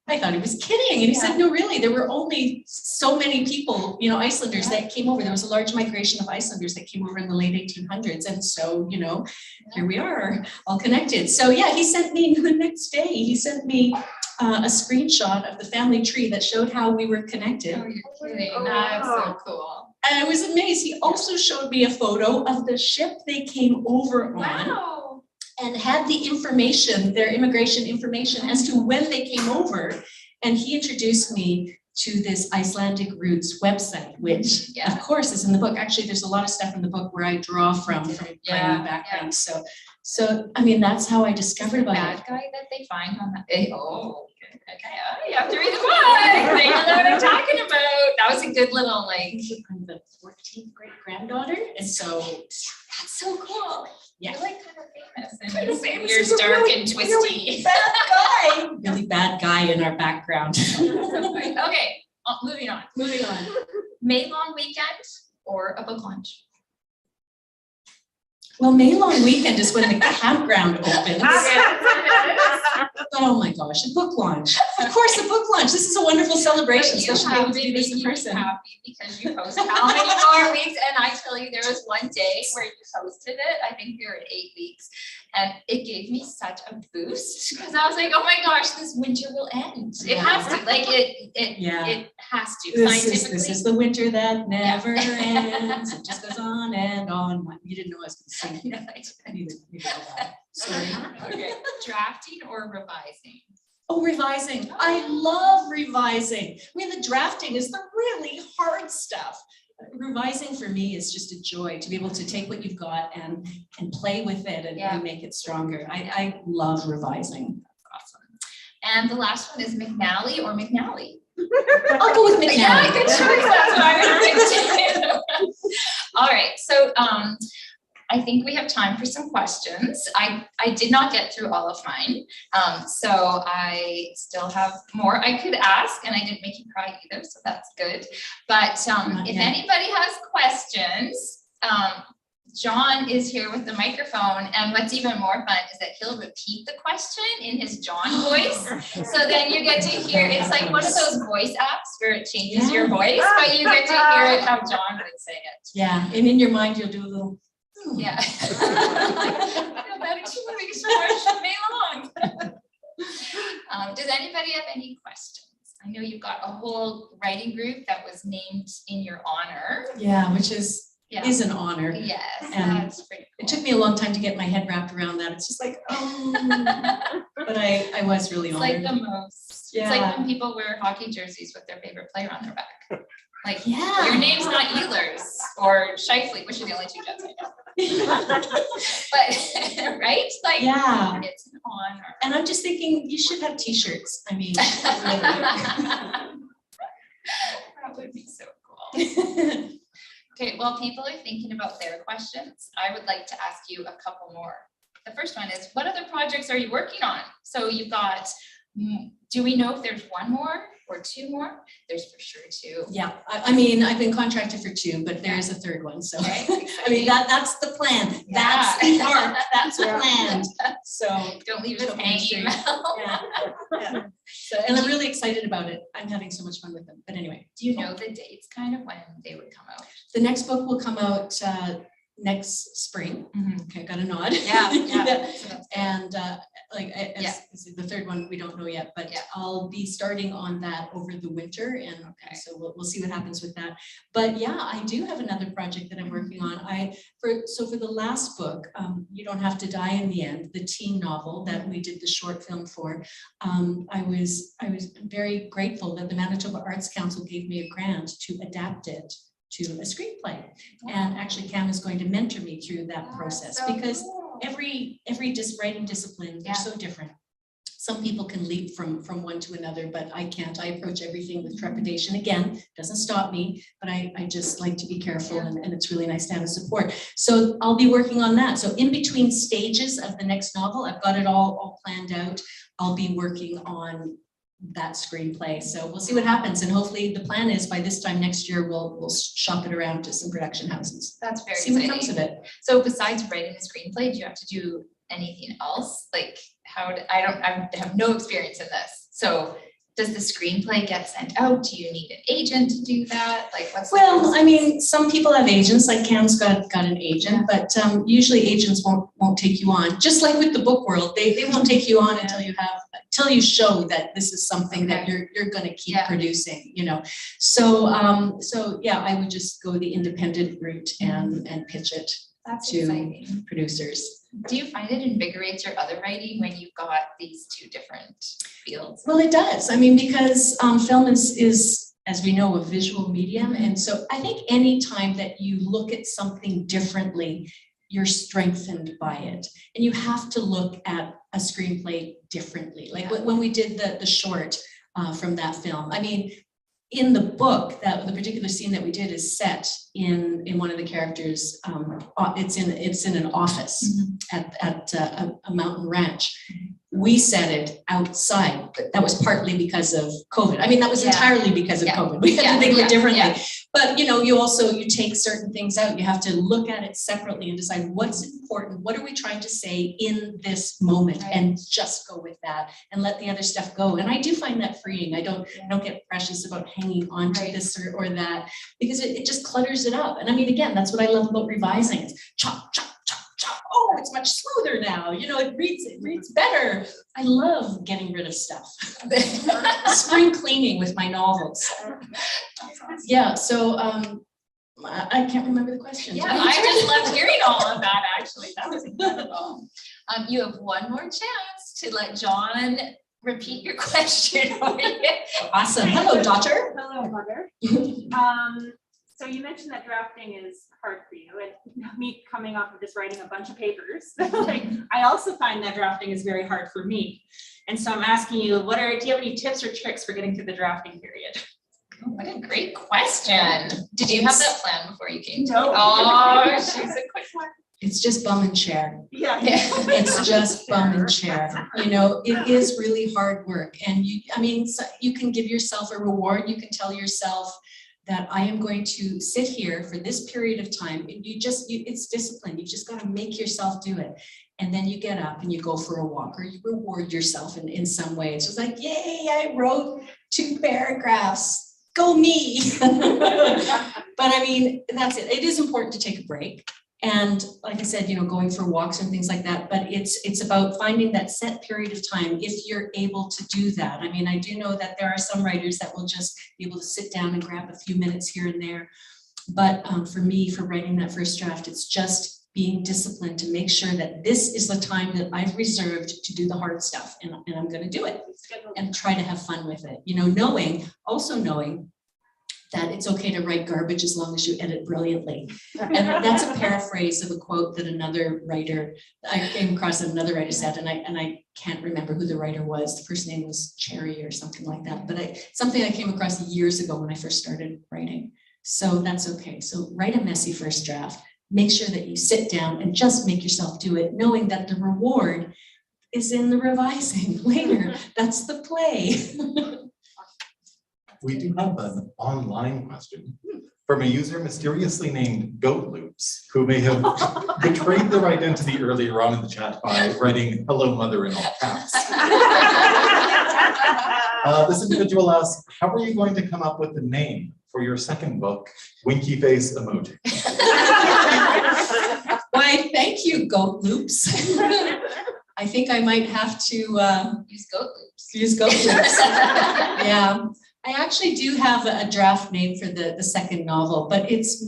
I thought he was kidding. And he said, "No, really, there were only so many people, Icelanders that came over. There was a large migration of Icelanders that came over in the late 1800s. And so, here we are, all connected." So yeah, he sent me the next day, he sent me a screenshot of the family tree that showed how we were connected. Oh, you're kidding. That's so cool. And I was amazed. He also showed me a photo of the ship they came over on. Wow. And had the information, their immigration information, as to when they came over. And he introduced me to this Icelandic Roots website, which of course is in the book. Actually, there's a lot of stuff in the book where I draw from my own background. So I mean, that's how I discovered about Bad it. guy that they find on that. Okay. You have to read the book. They know what I'm talking about. That was a good little I'm the 14th great granddaughter, and so that's so cool. Yeah. You're like kind of famous, and Kind of famous. you're He's a dark really, and twisty. really bad guy. Really bad guy in our background. Okay, moving on. Moving on. May long weekend or a book launch? Well, May long weekend is when the campground opens. But oh my gosh, a book launch. Of course, a book launch. This is a wonderful celebration, especially being able to do this in person. Happy because you posted how many more weeks? And I tell you, there was one day where you posted it. I think we were at 8 weeks, and it gave me such a boost because I was like, oh my gosh, this winter will end. It has to. Like it has to. Scientifically. This is the winter that never ends. It just goes on and on. You didn't know I was going to sing. I needed that. Sorry. Okay. Drafting or revising? Oh, revising. I love revising. I mean, the drafting is the really hard stuff. Revising for me is just a joy to be able to take what you've got and play with it and make it stronger. I love revising. Awesome. And the last one is McNally or McNally? I'll go with McNally. Yeah, good choice. That's what I was thinking. All right. So I think we have time for some questions. I did not get through all of mine. So I still have more I could ask, and I didn't make you cry either, so that's good. But if anybody has questions, John is here with the microphone, and what's even more fun is that he'll repeat the question in his John voice. So then you get to hear, it's like one of those voice apps where it changes your voice, but you get to hear it how John would say it. Yeah, and in your mind you'll do a little. Yeah. That explains so much May long. Does anybody have any questions? I know you've got a whole writing group that was named in your honor. Yeah, which is an honor. Yes, And that's pretty cool. It took me a long time to get my head wrapped around that. It's just like, but I was really It's honored. like the most, it's like when people wear hockey jerseys with their favorite player on their back. Like, your name's not Ehlers or Scheifele, which are the only two Jets I know. But, right? Like, Yeah. it's an honor. And I'm just thinking, you should have t-shirts. I mean, That would be so cool. Okay, while people are thinking about their questions, I would like to ask you a couple more. The first one is, what other projects are you working on? So you've got, do we know if there's one more or two more? There's for sure two. yeah, I mean, I've been contracted for 2, but there is a third one. So Right? I mean, that's the plan. That's the arc. That's the plan. So Don't leave us Don't hanging. yeah. So, and I'm really excited about it. I'm having so much fun with them. But anyway, Do you know the dates kind of when they would come out? the next book will come out next spring. Okay, got a nod. Yeah. So that's good. And the third one, we don't know yet, but Yeah. I'll be starting on that over the winter, and Okay. so we'll see what happens with that. But yeah, I do have another project that I'm working on. For the last book, You Don't Have to Die in the End, the teen novel that we did the short film for, I was very grateful that the Manitoba Arts Council gave me a grant to adapt it to a screenplay. And actually Cam is going to mentor me through that process, So because cool. every writing discipline, they're so different. Some people can leap from one to another, but I can't. I approach everything with trepidation. Again, doesn't stop me, but I just like to be careful, and it's really nice to have a support. So I'll be working on that. So in between stages of the next novel, I've got it all planned out. I'll be working on that screenplay. So we'll see what happens. And hopefully the plan is by this time next year, we'll shop it around to some production houses. That's very See what exciting. comes of it. So besides writing a screenplay, do you have to do anything else? Like I have no experience in this. So does the screenplay get sent out? Do you need an agent to do that? Like what's the Well, process? I mean, some people have agents, like Cam's got an agent, but usually agents won't take you on. Just like with the book world, they won't take you on until you show that this is something that you're going to keep producing, you know. So yeah, I would just go the independent route and pitch it That's to exciting. producers. Do you find it invigorates your other writing when you've got these two different fields? Well, it does. I mean, because film is, as we know, a visual medium. And so I think any time that you look at something differently, you're strengthened by it. And you have to look at a screenplay differently. Like when we did the short from that film, I mean, in the book, the particular scene that we did is set in one of the characters. It's in an office at a mountain ranch. We set it outside, but that was partly because of COVID. I mean, that was entirely because of COVID. We had to think of it differently. But you take certain things out. You have to look at it separately and decide what's important. What are we trying to say in this moment, and just go with that and let the other stuff go. And I do find that freeing. I don't get precious about hanging on to this or that, because it just clutters it up. And I mean, again, that's what I love about revising. It's chop, chop, chop, chop. Oh, it's much smoother now. It reads better. I love getting rid of stuff. Spring cleaning with my novels. Yeah, so I can't remember the question. Yeah, I just loved hearing all of that, actually. That was incredible. You have one more chance to let John repeat your question. Awesome. Hello, daughter. Hello, mother. So you mentioned that drafting is hard for you, and me coming off of just writing a bunch of papers, like, I also find that drafting is very hard for me. And so I'm asking you, do you have any tips or tricks for getting through the drafting period? Oh, what a great question. Did you have that plan before you came? No. Oh, she's a quick one. It's just bum and chair. Yeah. It's just bum and chair. It is really hard work. And you can give yourself a reward. You can tell yourself that I am going to sit here for this period of time. And it's discipline. You just got to make yourself do it. And then you get up and you go for a walk, or you reward yourself in some way. It's just like, yay, I wrote 2 paragraphs. Go me. But I mean, that's it. It is important to take a break. And like I said, going for walks and things like that, but it's about finding that set period of time if you're able to do that. I mean, I do know that there are some writers that will just be able to sit down and grab a few minutes here and there. But for me, for writing that first draft, it's just being disciplined to make sure that this is the time that I've reserved to do the hard stuff, and I'm going to do it and try to have fun with it. Knowing that it's okay to write garbage as long as you edit brilliantly. And that's a paraphrase of a quote that I came across another writer said, and I can't remember who the writer was. The first name was Cherry or something like that, but something I came across years ago when I first started writing. So that's okay. So write a messy first draft. Make sure that you sit down and just make yourself do it, knowing that the reward is in the revising later. That's the play. We do have an online question from a user mysteriously named Goat Loops, who may have betrayed their identity earlier on in the chat by writing "Hello, Mother" in all caps. This individual asks, how are you going to come up with the name for your second book, Winky Face Emoji? Why, thank you, Goat Loops. I think I might have to Use goat loops. use Goat Loops. Yeah. I actually do have a draft name for the second novel, but it's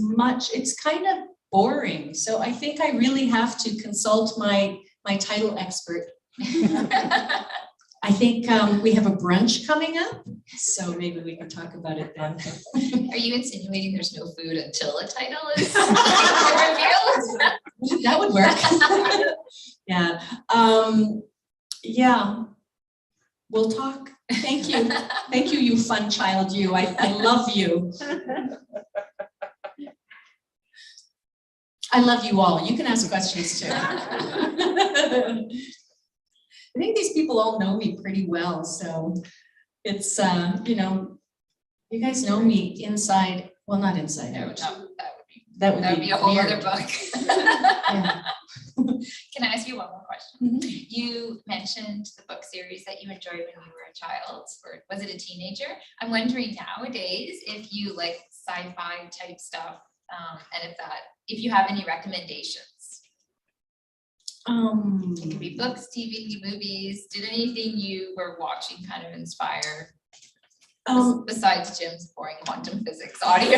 kind of boring. So I think I really have to consult my title expert. I think we have a brunch coming up, so maybe we can talk about it then. Are you insinuating there's no food until a title is revealed? That would work. Yeah. Yeah. We'll talk. Thank you. Thank you, you fun child, you. I love you. I love you all. You can ask questions too. I think these people all know me pretty well, so it's, you guys know me inside, well, not inside No, out. that would be a whole weird. other book. Yeah. Can I ask you one more question? Mhm. You mentioned the book series that you enjoyed when you were a child, or was it a teenager? I'm wondering nowadays if you like sci-fi type stuff, and if you have any recommendations. It could be books, TV, movies. Did anything you were watching kind of inspire? Besides Jim's boring quantum physics audio.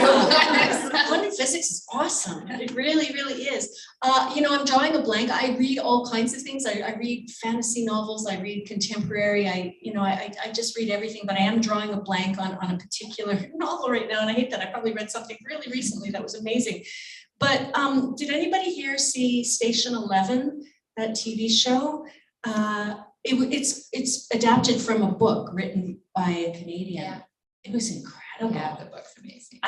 Quantum physics is awesome. It really, really is. I'm drawing a blank. I read all kinds of things. I read fantasy novels. I read contemporary. I just read everything, but I am drawing a blank on a particular novel right now. And I hate that. I probably read something really recently that was amazing. But did anybody here see Station 11, that TV show? It's adapted from a book written by a Canadian. Yeah. It was incredible. Yeah, the book's amazing.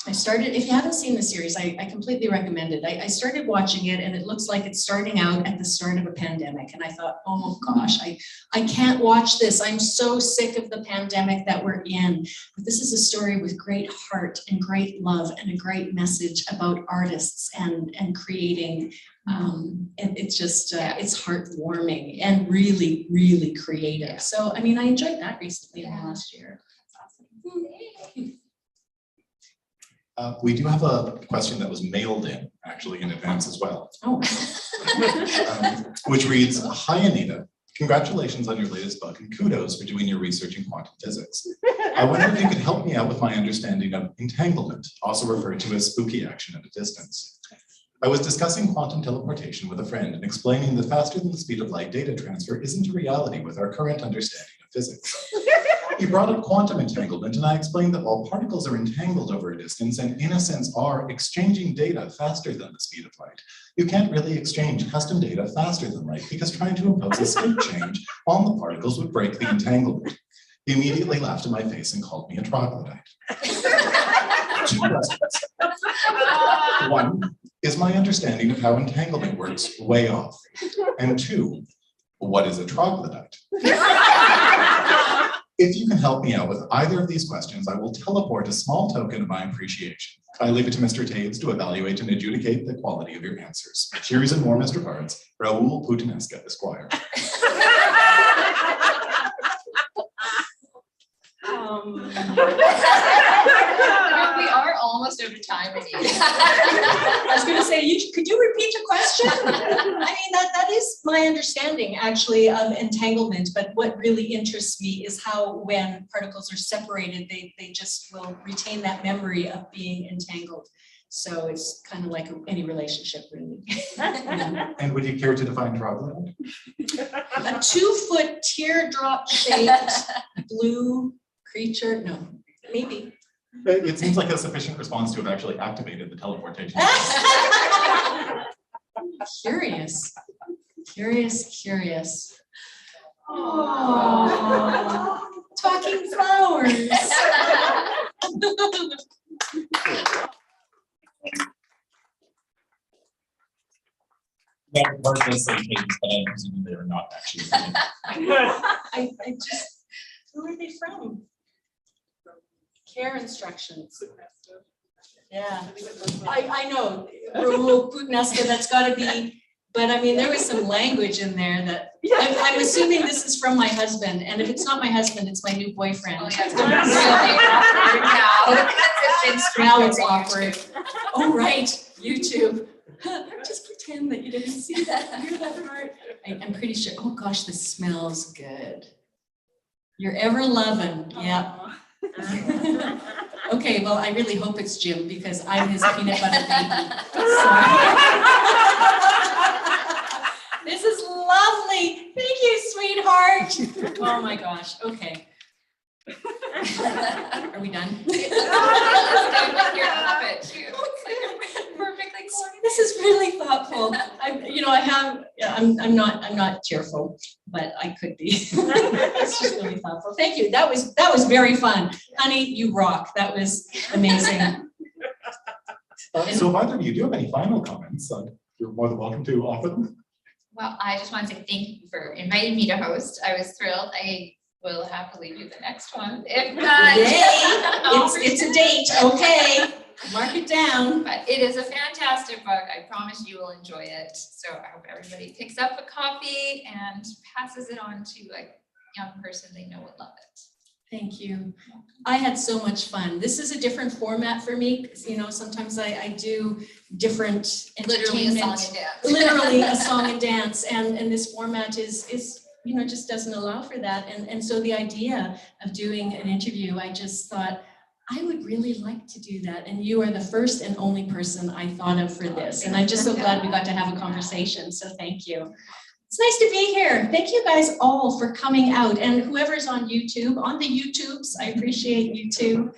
I started, if you haven't seen the series, I completely recommend it. I started watching it and it looks like it's starting out at the start of a pandemic. And I thought, oh gosh, I can't watch this. I'm so sick of the pandemic that we're in. But this is a story with great heart and great love and a great message about artists and creating. And it's just, it's heartwarming and really, really creative. Yeah. So, I mean, I enjoyed that recently in the last year. We do have a question that was mailed in, actually, in advance as well, Oh, which reads, "Hi, Anita. Congratulations on your latest book and kudos for doing your research in quantum physics. I wonder if you could help me out with my understanding of entanglement, also referred to as spooky action at a distance. I was discussing quantum teleportation with a friend and explaining that faster than the speed of light data transfer isn't a reality with our current understanding of physics. He brought up quantum entanglement, and I explained that while particles are entangled over a distance and in a sense are exchanging data faster than the speed of light, you can't really exchange custom data faster than light because trying to impose a state change on the particles would break the entanglement. He immediately laughed in my face and called me a troglodyte. 2 questions. 1, is my understanding of how entanglement works way off? And 2, what is a troglodyte? If you can help me out with either of these questions, I will teleport a small token of my appreciation. I leave it to Mr. Taves to evaluate and adjudicate the quality of your answers. Cheers and more, Mr. Cards. Raul Putinesca, Esquire." We are almost over time, Anita. I was gonna say, could you repeat your question? I mean, that is my understanding actually of entanglement, but what really interests me is how when particles are separated, they just will retain that memory of being entangled. So it's kind of like any relationship, really. And would you care to define droplet? A 2-foot teardrop-shaped blue creature, no, maybe. It seems like a sufficient response to have actually activated the teleportation. Curious. Oh, talking flowers. That part does say pages, but I'm presuming they are not actually. I just, who are they from? Care instructions. Yeah, I know, Putnesta, that's gotta be, but I mean, there was some language in there that, I'm assuming this is from my husband, and if it's not my husband, it's my new boyfriend. Oh, yeah, it's gonna be really awkward now. Now it's awkward. Oh, right, YouTube. Just pretend that you didn't see that, hear that part. I'm pretty sure, oh gosh, this smells good. You're ever loving, yeah. Okay, well, I really hope it's Jim because I'm his peanut butter baby. So. This is lovely. Thank you, sweetheart. Oh my gosh, okay. Are we done? This is really thoughtful. I'm not cheerful, but I could be. It's just really thoughtful. Thank you. That was very fun. Honey, you rock. That was amazing. So if either of you do have any final comments, you're more than welcome to offer them. Well, I just want to say thank you for inviting me to host. I was thrilled. I will happily do the next one. If not, Yay. It's a date, okay. Mark it down. But it is a fantastic book. I promise you will enjoy it. So I hope everybody picks up a copy and passes it on to a young person they know would love it. Thank you. I had so much fun. This is a different format for me because, you know, sometimes I do different entertainment. Literally a song and dance. And this format is you know, just doesn't allow for that. And so the idea of doing an interview, I just thought, I would really like to do that. And you are the first and only person I thought of for this. And I'm just so glad we got to have a conversation. So thank you. It's nice to be here. Thank you guys all for coming out. And whoever's on YouTube, on the YouTubes, I appreciate you too.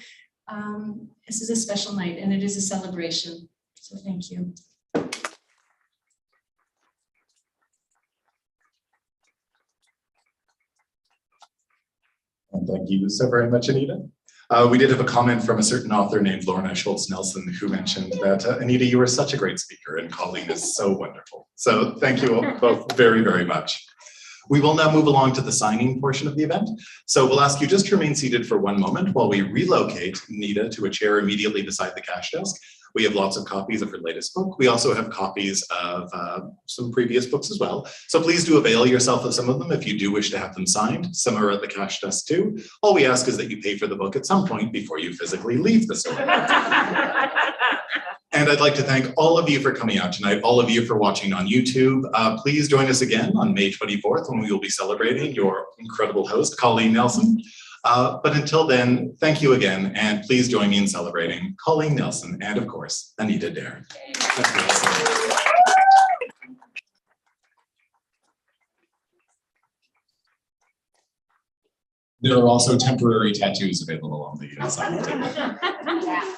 This is a special night and it is a celebration. So thank you. And thank you so very much, Anita. We did have a comment from a certain author named Lorna Schultz Nelson who mentioned that, Anita, you are such a great speaker and Colleen is so wonderful. So thank you both very, very much. We will now move along to the signing portion of the event. So we'll ask you just to remain seated for one moment while we relocate Anita to a chair immediately beside the cash desk. We have lots of copies of her latest book. We also have copies of some previous books as well. So please do avail yourself of some of them if you do wish to have them signed. Some are at the cash desk too. All we ask is that you pay for the book at some point before you physically leave the store. And I'd like to thank all of you for coming out tonight, all of you for watching on YouTube. Please join us again on May 24th when we will be celebrating your incredible host, Colleen Nelson. But until then, thank you again, and please join me in celebrating Colleen Nelson and, of course, Anita Daher. There are also temporary tattoos available on the side of the table. Yeah.